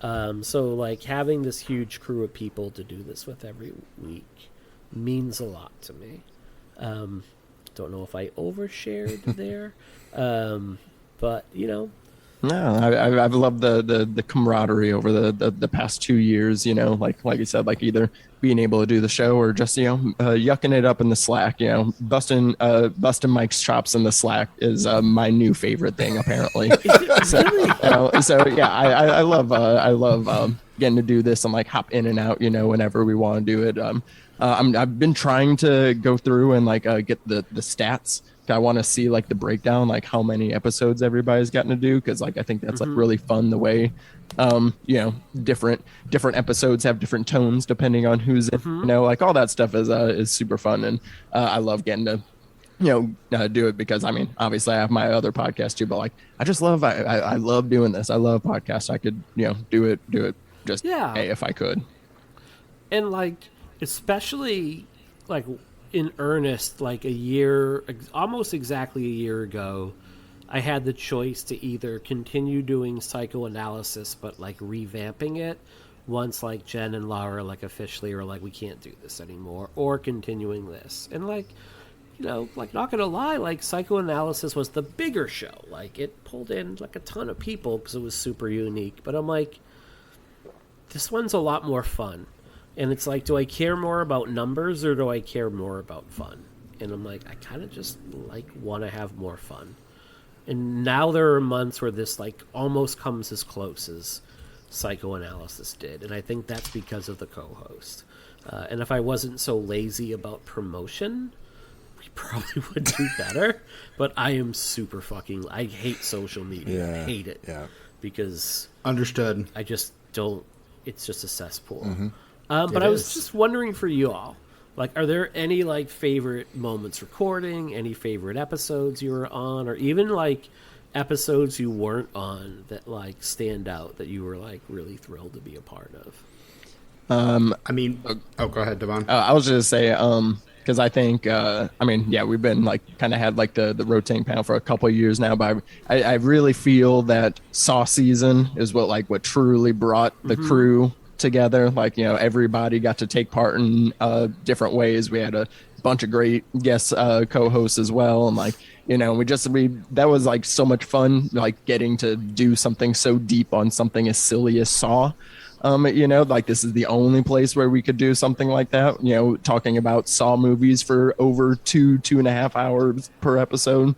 So having this huge crew of people to do this with every week means a lot to me. Don't know if I overshared there, but No, I've loved the camaraderie over the past 2 years. Like you said, like either being able to do the show or just yucking it up in the Slack. Busting Mike's chops in the Slack is my new favorite thing apparently. So yeah, I love getting to do this and like hop in and out. Whenever we want to do it. I've been trying to go through and like get the stats. I want to see like the breakdown, like how many episodes everybody's gotten to do, because like I think that's like really fun the way different episodes have different tones depending on who's in, like all that stuff is super fun, and I love getting to do it, because I mean obviously I have my other podcast too, but like I just love I love doing this. I love podcasts. I could do it just if I could, and like especially like in earnest, like almost exactly a year ago, I had the choice to either continue doing psychoanalysis but like revamping it once like Jen and Laura like officially are like we can't do this anymore, or continuing this. And like like not gonna lie, like psychoanalysis was the bigger show. Like it pulled in like a ton of people because it was super unique, but I'm like, this one's a lot more fun. And it's like, do I care more about numbers or do I care more about fun? And I'm like, I kind of just like want to have more fun. And now there are months where this like almost comes as close as psychoanalysis did. And I think that's because of the co-host. And if I wasn't so lazy about promotion, we probably would do better. But I am super fucking, I hate social media. I hate it. Yeah. Because understood. I just don't, it's just a cesspool. But I was just wondering for you all, like, are there any like favorite moments recording, any favorite episodes you were on, or even like episodes you weren't on that like stand out that you were like really thrilled to be a part of? I mean, go ahead, Devaughn. I was just say, because I think, we've been like kind of had like the rotating panel for a couple of years now, but I really feel that Saw season is what truly brought the crew together. Like everybody got to take part in different ways. We had a bunch of great guest co-hosts as well, and like that was like so much fun, like getting to do something so deep on something as silly as Saw. Like this is the only place where we could do something like that, talking about Saw movies for over 2.5 hours per episode.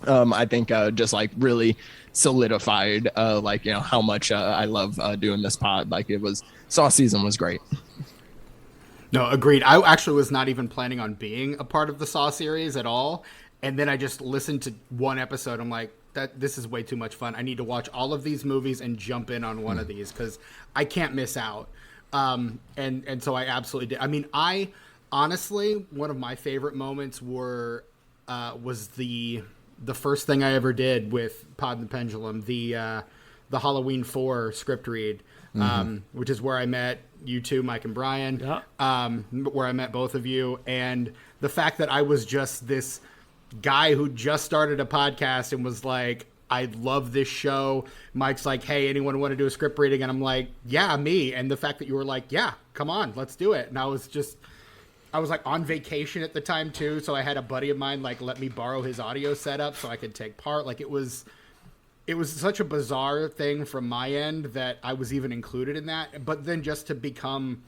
I think just like really solidified how much I love doing this pod. Like Saw season was great. No, agreed. I actually was not even planning on being a part of the Saw series at all, and then I just listened to one episode. I'm like, this is way too much fun. I need to watch all of these movies and jump in on one of these because I can't miss out. And so I absolutely did. I mean, I honestly, one of my favorite moments was the first thing I ever did with Pod and the Pendulum, the Halloween 4 script read, which is where I met you two, Mike and Brian, where I met both of you. And the fact that I was just this guy who just started a podcast and was like, I love this show. Mike's like, hey, anyone want to do a script reading? And I'm like, yeah, me. And the fact that you were like, yeah, come on, let's do it. And I was like on vacation at the time too. So I had a buddy of mine, like, let me borrow his audio setup so I could take part. Like it was such a bizarre thing from my end that I was even included in that. But then just to become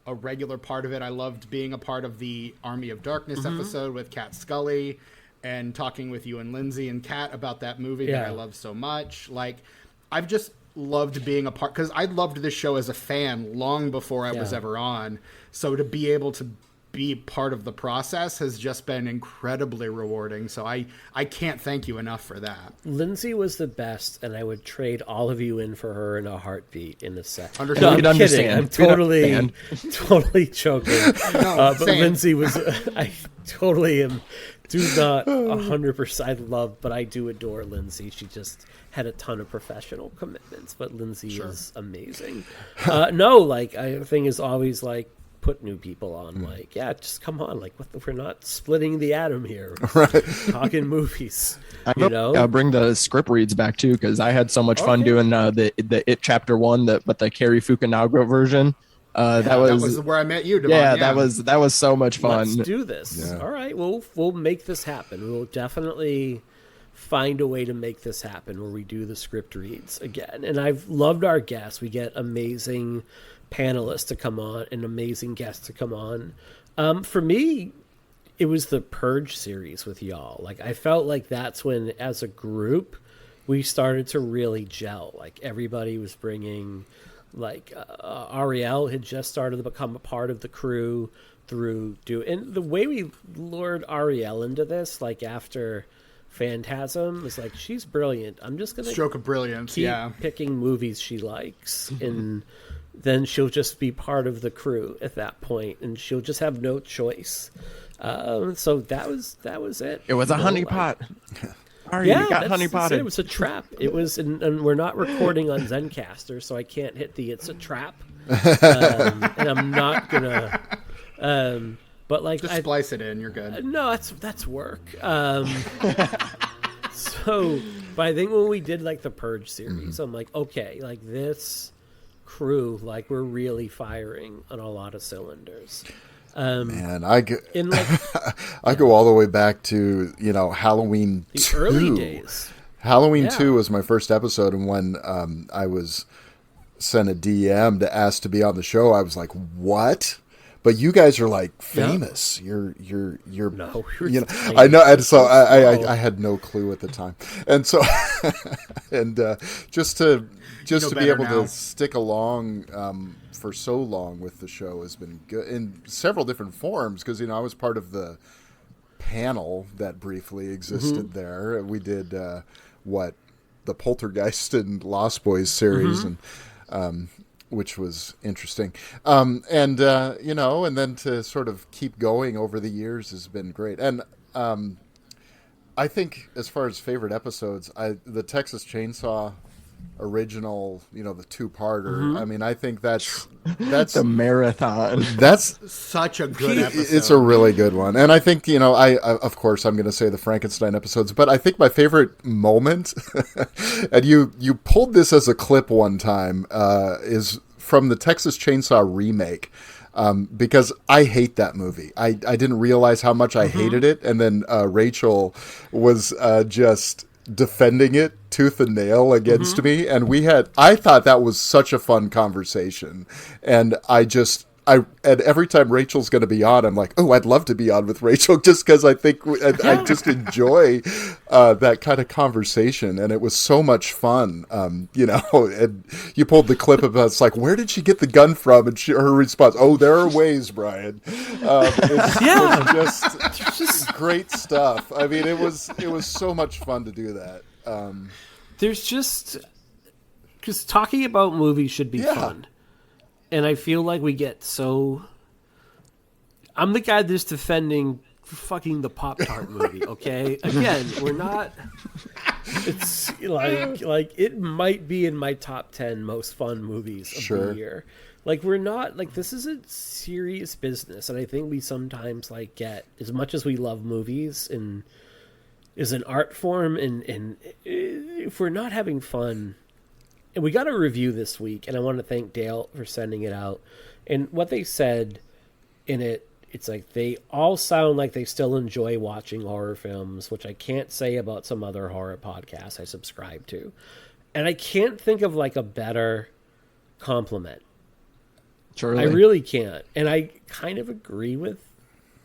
a regular part of it, I loved being a part of the Army of Darkness episode with Kat Scully and talking with you and Lindsay and Kat about that movie that I love so much. Like, I've just loved being a part, because I loved this show as a fan long before I was ever on. So to be able to be part of the process has just been incredibly rewarding. So I can't thank you enough for that. Lindsay was the best, and I would trade all of you in for her in a heartbeat in a sec. No, I'm kidding. I'm totally joking. But Lindsay was, I totally am, do not 100% I love, but I do adore Lindsay. She just had a ton of professional commitments, but Lindsay is amazing. The thing is always like, put new people on, like, just come on, like, we're not splitting the atom here, right? Talking movies, I'll bring the script reads back too, because I had so much fun doing the It Chapter 1, but the Cary Fukunaga version. That was where I met you, Devaughn. Yeah, that was so much fun. Let's do this. Yeah. All right, we'll make this happen. We'll definitely find a way to make this happen where we do the script reads again. And I've loved our guests. We get amazing panelists to come on and amazing guests to come on. For me, it was the Purge series with y'all. Like, I felt like that's when, as a group, we started to really gel. Like, everybody was bringing, like, Ariel had just started to become a part of the crew and the way we lured Ariel into this, like, after Phantasm, was like, she's brilliant. I'm just gonna stroke of brilliance. keep picking movies she likes, and then she'll just be part of the crew at that point, and she'll just have no choice. So that was it. It was a honeypot. Yeah, you got honeypotted. It was a trap. It was, and we're not recording on Zencaster, so I can't hit the "it's a trap," and I'm not gonna. But like, just splice it in. You're good. No, that's work. So, but I think when we did like the Purge series, I'm like, okay, like this crew, like we're really firing on a lot of cylinders. Man, I go, like, I go all the way back to Halloween the 2. early days. Halloween 2 was my first episode, and when I was sent a DM to ask to be on the show, I was like, "What?" But you guys are like famous. No. You're No, I know, and so I had no clue at the time, and so and just to be able to stick along for so long with the show has been good in several different forms, because I was part of the panel that briefly existed there. We did the Poltergeist and Lost Boys series, and which was interesting. And then to sort of keep going over the years has been great. And I think as far as favorite episodes, the Texas Chainsaw original, the 2-parter. I mean, I think that's the marathon. That's such a good episode. It's a really good one. And I think, I of course I'm going to say the Frankenstein episodes, but I think my favorite moment, and you pulled this as a clip one time, is from the Texas Chainsaw remake. Because I hate that movie. I didn't realize how much I hated it. And then Rachel was just defending it tooth and nail against me, and I thought that was such a fun conversation, and and every time Rachel's going to be on, I'm like, oh, I'd love to be on with Rachel, just because I think I just enjoy that kind of conversation, and it was so much fun. And you pulled the clip about, it's like, where did she get the gun from? And her response, oh, there are ways, Brian. It's just great stuff. I mean, it was so much fun to do that. There's just, because talking about movies should be fun. And I feel like we get so... I'm the guy that's defending fucking the Pop-Tart movie, okay? Again, we're not... It's like it might be in my top 10 most fun movies of the year. Like, we're not... Like, this is a serious business, and I think we sometimes, like, get... As much as we love movies and is an art form, and if we're not having fun... And we got a review this week, and I want to thank Dale for sending it out. And what they said in it, it's like they all sound like they still enjoy watching horror films, which I can't say about some other horror podcasts I subscribe to. And I can't think of like a better compliment. Truly. I really can't. And I kind of agree with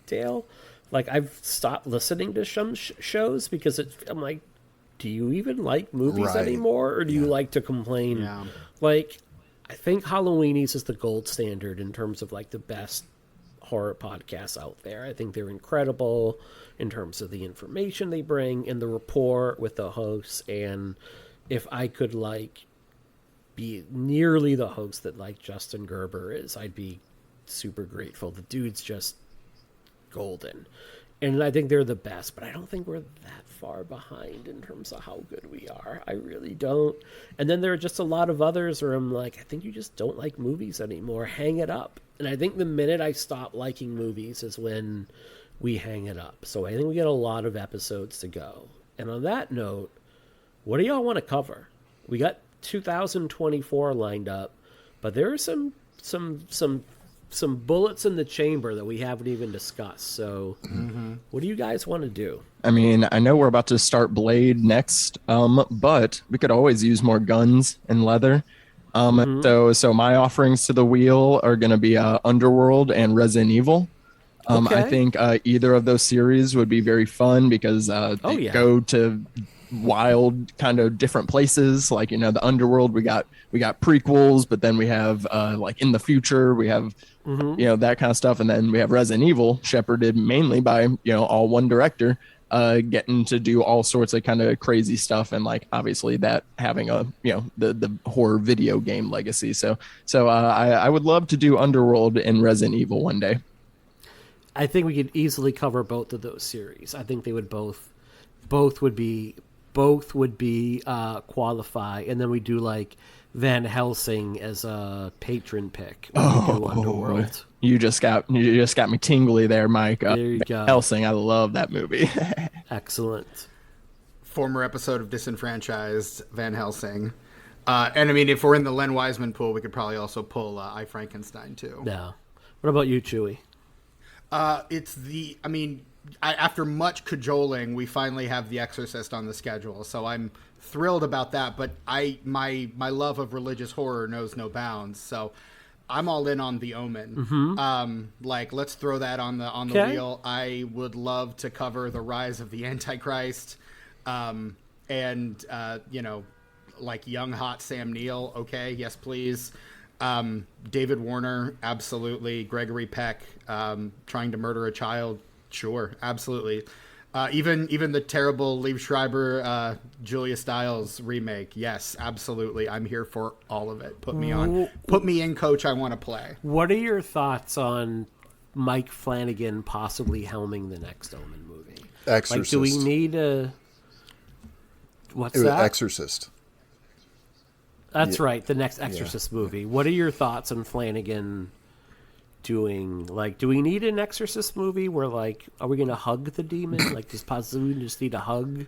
Dale. Like, I've stopped listening to some shows because I'm like, do you even like movies anymore, or do you like to complain? Yeah. Like, I think Halloweenies is the gold standard in terms of like the best horror podcasts out there. I think they're incredible in terms of the information they bring and the rapport with the hosts. And if I could like be nearly the host that like Justin Gerber is, I'd be super grateful. The dude's just golden. And I think they're the best, but I don't think we're that far behind in terms of how good we are. I really don't. And then there are just a lot of others where I'm like, I think you just don't like movies anymore. Hang it up. And I think the minute I stop liking movies is when we hang it up. So I think we got a lot of episodes to go. And on that note, what do y'all want to cover? We got 2024 lined up, but there are some some bullets in the chamber that we haven't even discussed. So, what do you guys want to do? I mean, I know we're about to start Blade next, but we could always use more guns and leather. So my offerings to the wheel are going to be Underworld and Resident Evil. Okay. I think either of those series would be very fun because they go to wild kind of different places. Like, you know, the Underworld, we got prequels, but then we have like in the future we have you know, that kind of stuff, and then we have Resident Evil, shepherded mainly by, you know, all one director, getting to do all sorts of kind of crazy stuff, and like obviously that having a, you know, the horror video game legacy. So I would love to do Underworld and Resident Evil one day. I think we could easily cover both of those series. I think they would both would be qualify, and then we do like Van Helsing as a patron pick. Underworld. You just got me tingly there, Mike. There you go. Helsing, I love that movie. Excellent. Former episode of Disenfranchised, Van Helsing. And I mean, if we're in the Len Wiseman pool, we could probably also pull I, Frankenstein too. Yeah. What about you, Chewy? After much cajoling, we finally have The Exorcist on the schedule, so I'm thrilled about that. But my love of religious horror knows no bounds, so I'm all in on The Omen. Let's throw that on the wheel. I would love to cover The Rise of the Antichrist, and like young hot Sam Neill. Okay, yes please. David Warner, absolutely. Gregory Peck, trying to murder a child. Sure, absolutely. Even the terrible Liev Schreiber, Julia Stiles remake. Yes, absolutely. I'm here for all of it. Put me on. Put me in, coach. I want to play. What are your thoughts on Mike Flanagan possibly helming the next Omen movie? Exorcist. Like, do we need a... What's that? Exorcist. That's right, the next Exorcist movie. What are your thoughts on Flanagan doing? Like, do we need an Exorcist movie where, like, are we going to hug the demon? Like, just need a hug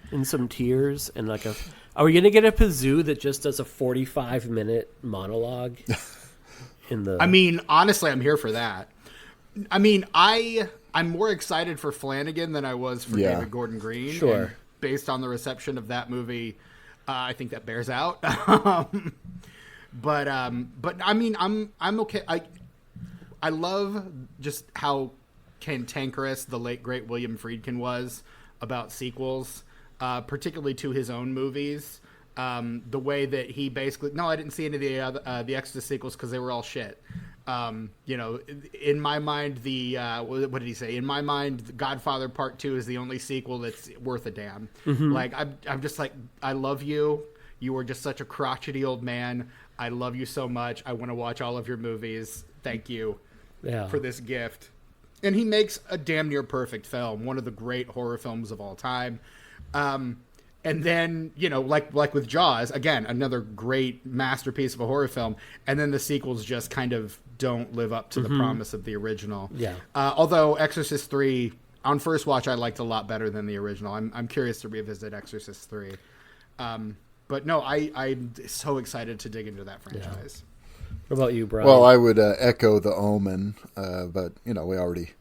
and some tears? And, like, are we going to get a Pazoo that just does a 45-minute monologue? I mean, honestly, I'm here for that. I mean, I'm more excited for Flanagan than I was for David Gordon Green. Sure. And based on the reception of that movie, I think that bears out. But I mean, I'm okay. I love just how cantankerous the late great William Friedkin was about sequels, particularly to his own movies. The way that he basically, I didn't see any of the Exorcist sequels because they were all shit. In my mind, what did he say? In my mind, The Godfather Part 2 is the only sequel that's worth a damn. Like, I'm just like, I love you. You were just such a crotchety old man. I love you so much. I want to watch all of your movies. Thank you for this gift. And he makes a damn near perfect film, one of the great horror films of all time. And then, like with Jaws, again, another great masterpiece of a horror film. And then the sequels just kind of don't live up to the promise of the original. Yeah. Although Exorcist 3, on first watch, I liked a lot better than the original. I'm curious to revisit Exorcist 3. But no, I'm so excited to dig into that franchise. What about you, Brian? Well, I would echo The Omen, but, we already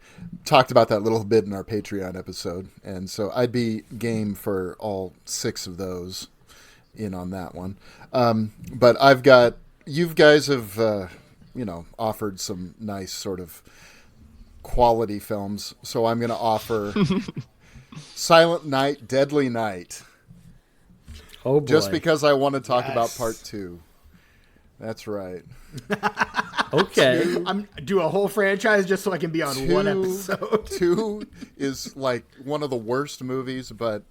talked about that a little bit in our Patreon episode. And so I'd be game for all 6 of those in on that one. But you guys have, offered some nice sort of quality films. So I'm going to offer Silent Night, Deadly Night. Oh, boy. Just because I want to talk about Part 2. That's right. Okay. I'm do a whole franchise just so I can be on one episode. 2 is like one of the worst movies, but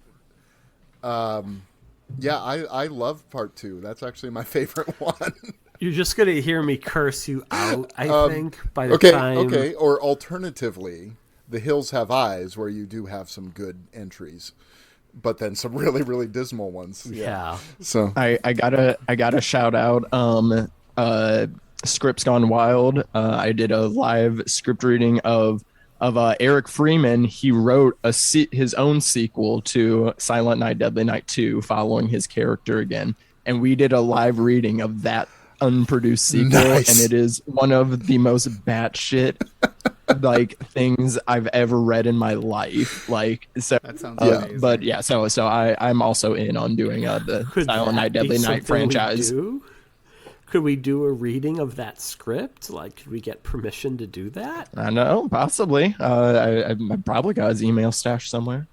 I love Part 2. That's actually my favorite one. You're just going to hear me curse you out, I think, by the time... Okay, or alternatively, The Hills Have Eyes, where you do have some good entries, but then some really, really dismal ones. Yeah. So I gotta shout out Scripts Gone Wild. I did a live script reading of Eric Freeman. He wrote his own sequel to Silent Night, Deadly Night 2, following his character again, and we did a live reading of that unproduced sequel, and it is one of the most batshit like things I've ever read in my life. Like, so that sounds amazing. But yeah, so I'm also in on doing the Silent Night, Deadly Night franchise. Could we do a reading of that script? Like, could we get permission to do that? I know, possibly. I probably got his email stashed somewhere.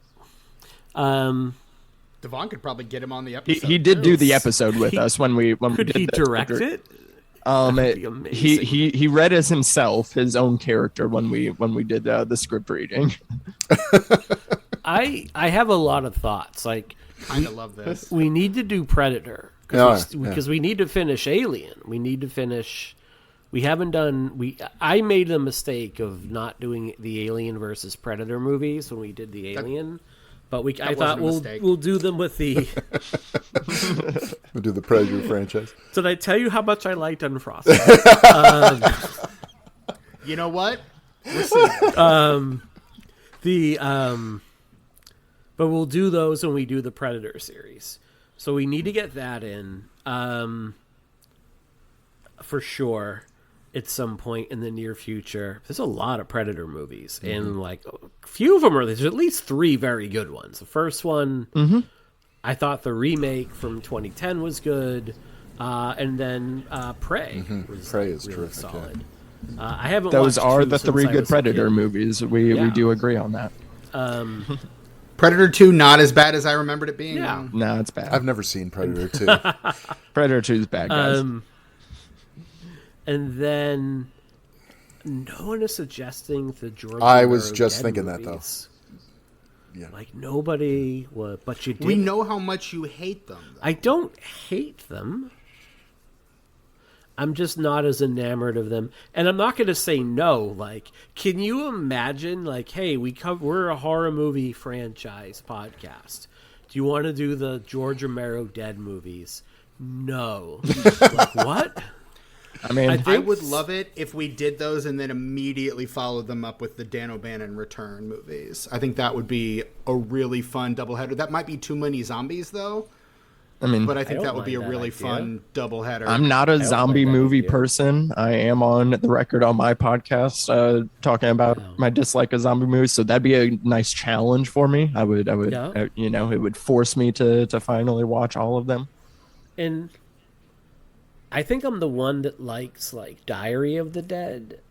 Devaughn could probably get him on the episode. He did do the episode with us when we did. Could he direct it? He read as himself his own character when we did the script reading. I have a lot of thoughts. Like, kind of love this. We need to do Predator because we need to finish Alien. We need to finish. We haven't done. I made the mistake of not doing the Alien versus Predator movies when we did the Alien. But I thought we'll do them with the. We'll do the Predator franchise. Did I tell you how much I liked Unfrosted? You know what? But we'll do those when we do the Predator series. So we need to get that in, for sure, at some point in the near future. There's a lot of Predator movies, and like a few of them there's at least 3 very good ones. The first one, I thought the remake from 2010 was good, and then Prey was Prey is really terrific, solid. I haven't. Those watched are 2 the 3 since I good was a Predator kid. movies. We do agree on that. Predator 2, not as bad as I remembered it being. Yeah. No, it's bad. I've never seen Predator 2. Predator 2 is bad, guys. And then no one is suggesting the George. I was Romero just Dead thinking movies. that, though. Yeah. Like nobody would, but you did. We know how much you hate them, though. I don't hate them. I'm just not as enamored of them, and I'm not going to say no. Like, can you imagine? Like, hey, we're a horror movie franchise podcast. Do you want to do the George Romero Dead movies? No. Like what? I mean, I would love it if we did those and then immediately followed them up with the Dan O'Bannon Return movies. I think that would be a really fun doubleheader. That might be too many zombies, though. I mean, but I think I that don't would be a mind that really idea. fun doubleheader. I'm not a zombie like that movie idea. person. I am on the record on my podcast talking about my dislike of zombie movies, so that'd be a nice challenge for me. I would, it would force me to finally watch all of them. And I think I'm the one that likes like Diary of the Dead,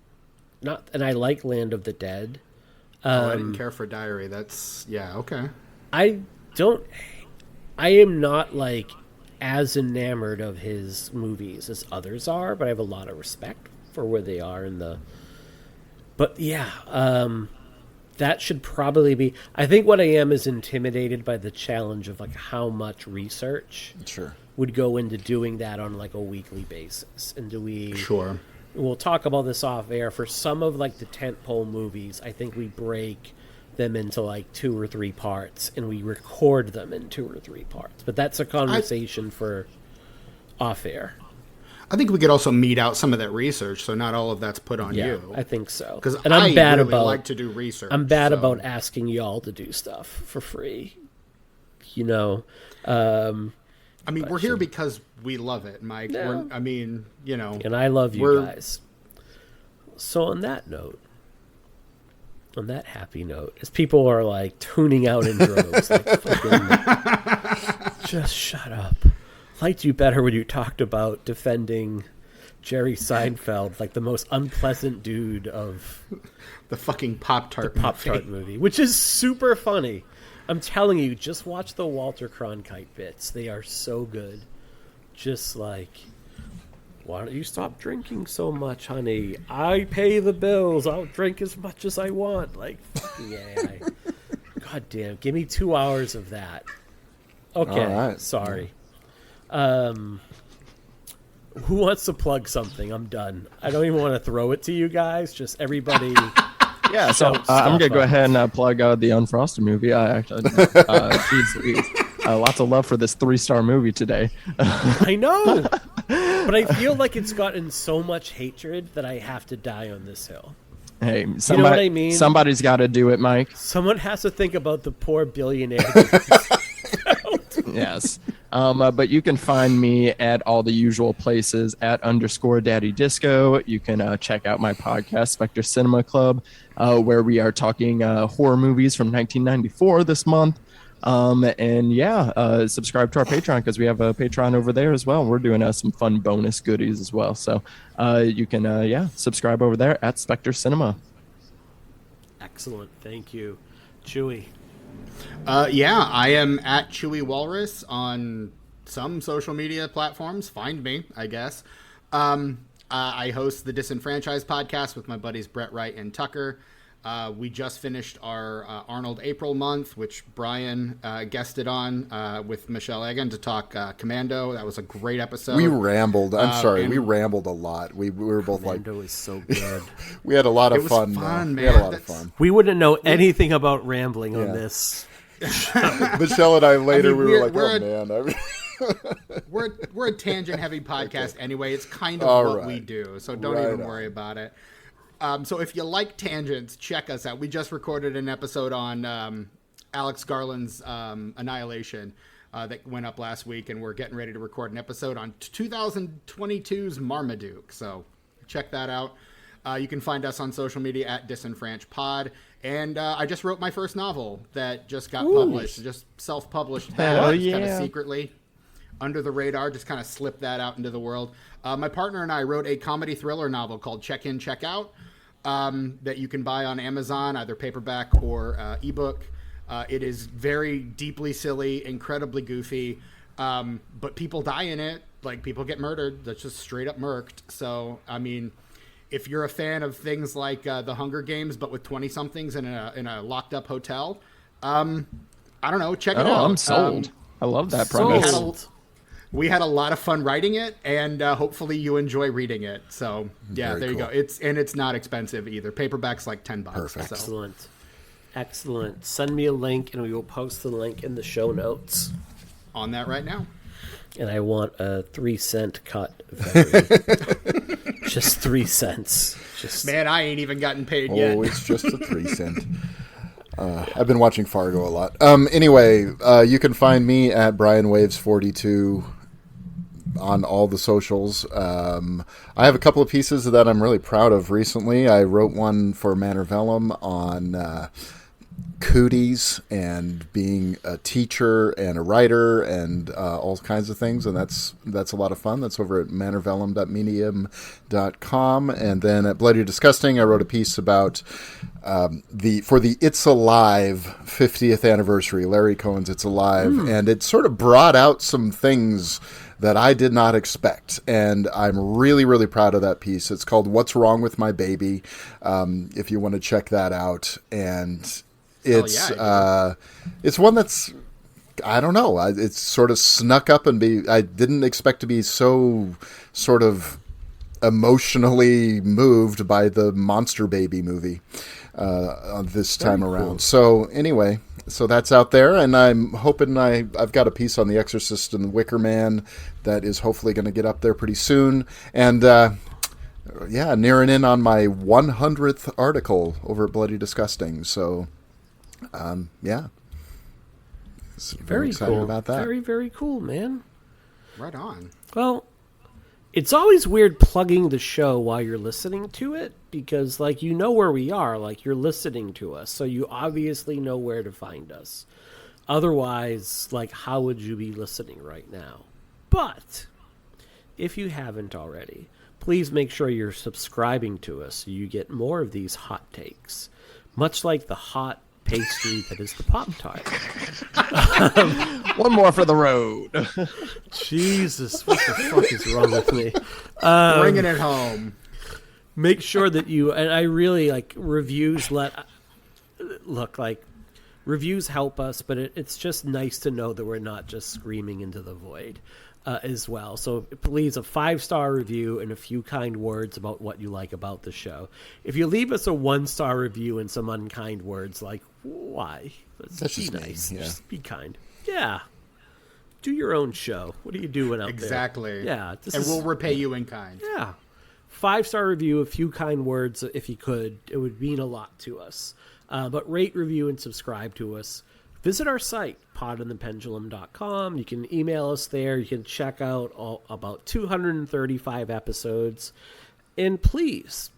and I like Land of the Dead. I didn't care for Diary. That's okay. I am not like as enamored of his movies as others are, but I have a lot of respect for where they are in the. But yeah, that should probably be. I think what I am is intimidated by the challenge of like how much research would go into doing that on like a weekly basis, and do we? Sure. We'll talk about this off air. For some of like the tentpole movies, I think we break them into like 2 or 3 parts, and we record them in 2 or 3 parts. But that's a conversation for off air. I think we could also meet out some of that research, so not all of that's put on you. I think so. Because I'm bad really about like to do research. I'm bad about asking y'all to do stuff for free. You know. I mean, we're here because we love it, Mike. Yeah. And I love you guys. So on that note, on that happy note, as people are like tuning out in droves, like, fucking, just shut up. Liked you better when you talked about defending Jerry Seinfeld, like the most unpleasant dude of the fucking Pop-Tart movie, which is super funny. I'm telling you, just watch the Walter Cronkite bits. They are so good. Just like, why don't you stop drinking so much, honey? I pay the bills. I'll drink as much as I want. Like, God damn. Give me 2 hours of that. Okay. All right. Sorry. Who wants to plug something? I'm done. I don't even want to throw it to you guys. Just everybody. Yeah, so I'm going to go ahead and plug the Unfrosted movie. I actually, lots of love for this 3-star movie today. I know, but I feel like it's gotten so much hatred that I have to die on this hill. Hey, you know what I mean? Somebody's got to do it, Mike. Someone has to think about the poor billionaire. Yes. But you can find me at all the usual places at _Daddy Disco. You can check out my podcast, Spectre Cinema Club, where we are talking horror movies from 1994 this month. Subscribe to our Patreon because we have a Patreon over there as well. We're doing some fun bonus goodies as well. So you can, subscribe over there at Spectre Cinema. Excellent. Thank you. Chewy. I am at Chewy Walrus on some social media platforms. Find me, I guess. I host the Disenfranchised podcast with my buddies Brett Wright and Tucker. We just finished our Arnold April month, which Brian guested on with Michelle Egan to talk Commando. That was a great episode. We rambled. We rambled a lot. We were both Commando is so good. we had a lot of fun. Man. We had a lot of fun. We wouldn't know anything about rambling on this. Michelle and I later we were like, man. We're a tangent-heavy podcast anyway. It's kind of what we do, so don't even worry about it. So if you like tangents, check us out. We just recorded an episode on Alex Garland's Annihilation that went up last week, and we're getting ready to record an episode on 2022's Marmaduke. So check that out. You can find us on social media at DisenfranchPod. And I just wrote my first novel that just got published, just self-published that kind of secretly under the radar, just kind of slipped that out into the world. My partner and I wrote a comedy thriller novel called Check In, Check Out that you can buy on Amazon, either paperback or ebook. It is very deeply silly, incredibly goofy, but people die in it. Like, people get murdered. That's just straight up murked. So, I mean, if you're a fan of things like The Hunger Games, but with 20-somethings in a locked-up hotel, I don't know, check it out. I'm sold. I love that premise. We had a lot of fun writing it, and hopefully you enjoy reading it. So, there you go. It's not expensive either. Paperback's like $10. Perfect. So. Excellent. Send me a link, and we will post the link in the show notes. On that right now. And I want a 3-cent cut. Just 3 cents. Man, I ain't even gotten paid yet. Oh, it's just a 3 cent. I've been watching Fargo a lot. Anyway, you can find me at BrianWaves42 on all the socials. I have a couple of pieces that I'm really proud of recently. I wrote one for Manor Vellum on cooties and being a teacher and a writer and all kinds of things, and that's a lot of fun. That's over at manorvellum.medium.com. And then at Bloody Disgusting, I wrote a piece about for the It's Alive 50th anniversary, Larry Cohen's It's Alive, and it sort of brought out some things that I did not expect, and I'm really, really proud of that piece. It's called What's Wrong with My Baby, if you want to check that out. And it's one that's, I don't know, it's sort of snuck up and I didn't expect to be so sort of emotionally moved by the Monster Baby movie this time around. Cool. So anyway, so that's out there, and I'm hoping I've got a piece on The Exorcist and the Wicker Man that is hopefully going to get up there pretty soon. And nearing in on my 100th article over at Bloody Disgusting. So very excited cool about that. Very, very cool, man. Right on. Well, it's always weird plugging the show while you're listening to it because, like, you know where we are. Like, you're listening to us, so you obviously know where to find us. Otherwise, like, how would you be listening right now? But if you haven't already, please make sure you're subscribing to us so you get more of these hot takes, much like the hot pastry that is the Pop-Tart. One more for the road. Jesus, what the fuck is wrong with me? Bringing it home. Make sure that you, and I really like reviews. Reviews help us, but it's just nice to know that we're not just screaming into the void as well. So please, a 5-star review and a few kind words about what you like about the show. If you leave us a 1-star review and some unkind words, like, why? That's be just nice. Yeah. Just be kind. Yeah. Do your own show. What are you doing out exactly. there? Yeah. We'll repay you in kind. Yeah. 5-star review, a few kind words if you could. It would mean a lot to us. But rate, review, and subscribe to us visit our site, podandthependulum.com. You can email us there. You can check out about 235 episodes. And please,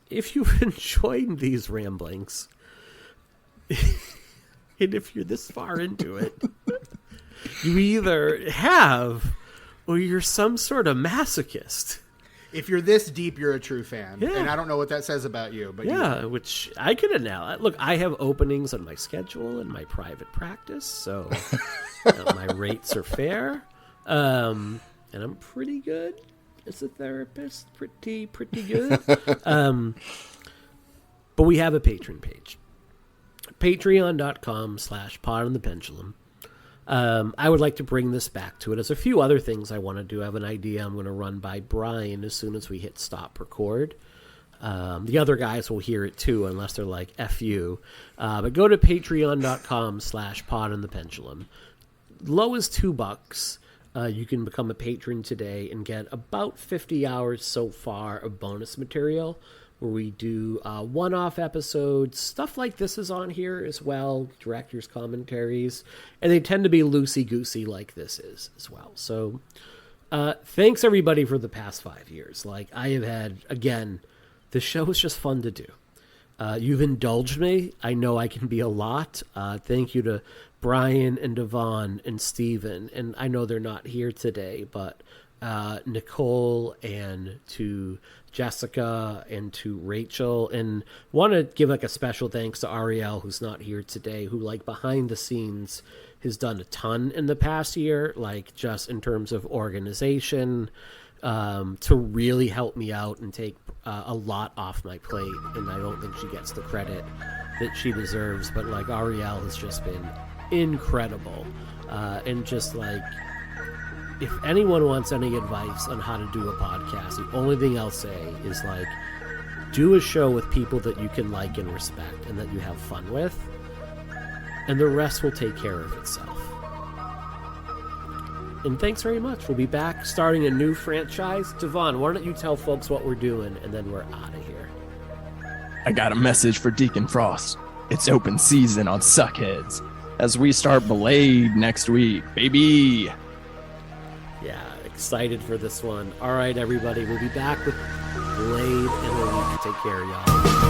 if you've enjoyed these ramblings, and if you're this far into it, you either have or you're some sort of masochist. If you're this deep, you're a true fan. Yeah. And I don't know what that says about you. But yeah, which I could announce. Look, I have openings on my schedule in my private practice, so my rates are fair. And I'm pretty good as a therapist. Pretty good. But we have a Patreon page. Patreon.com/podandthependulum. I would like to bring this back to it. There's a few other things I want to do. I have an idea I'm going to run by Brian as soon as we hit stop record. The other guys will hear it too, unless they're like, F you. But go to patreon.com/podandthependulum. Low as $2. You can become a patron today and get about 50 hours so far of bonus material, where we do one-off episodes. Stuff like this is on here as well, director's commentaries, and they tend to be loosey-goosey like this is as well. So thanks, everybody, for the past 5 years. Like, I have had, again, the show is just fun to do. You've indulged me. I know I can be a lot. Thank you to Brian and Devaughn and Stephen, and I know they're not here today, but Nicole and to Jessica and to Rachel, and want to give like a special thanks to Ariel, who's not here today, who like behind the scenes has done a ton in the past year, like just in terms of organization, to really help me out and take a lot off my plate. And I don't think she gets the credit that she deserves, but like Ariel has just been incredible, and just like, if anyone wants any advice on how to do a podcast, the only thing I'll say is, like, do a show with people that you can like and respect and that you have fun with, and the rest will take care of itself. And thanks very much. We'll be back starting a new franchise. Devaughn, why don't you tell folks what we're doing, and then we're out of here. I got a message for Deacon Frost. It's open season on Suckheads as we start Blade next week, baby. Yeah, excited for this one. All right, everybody, we'll be back with Blade in a week. Take care, y'all.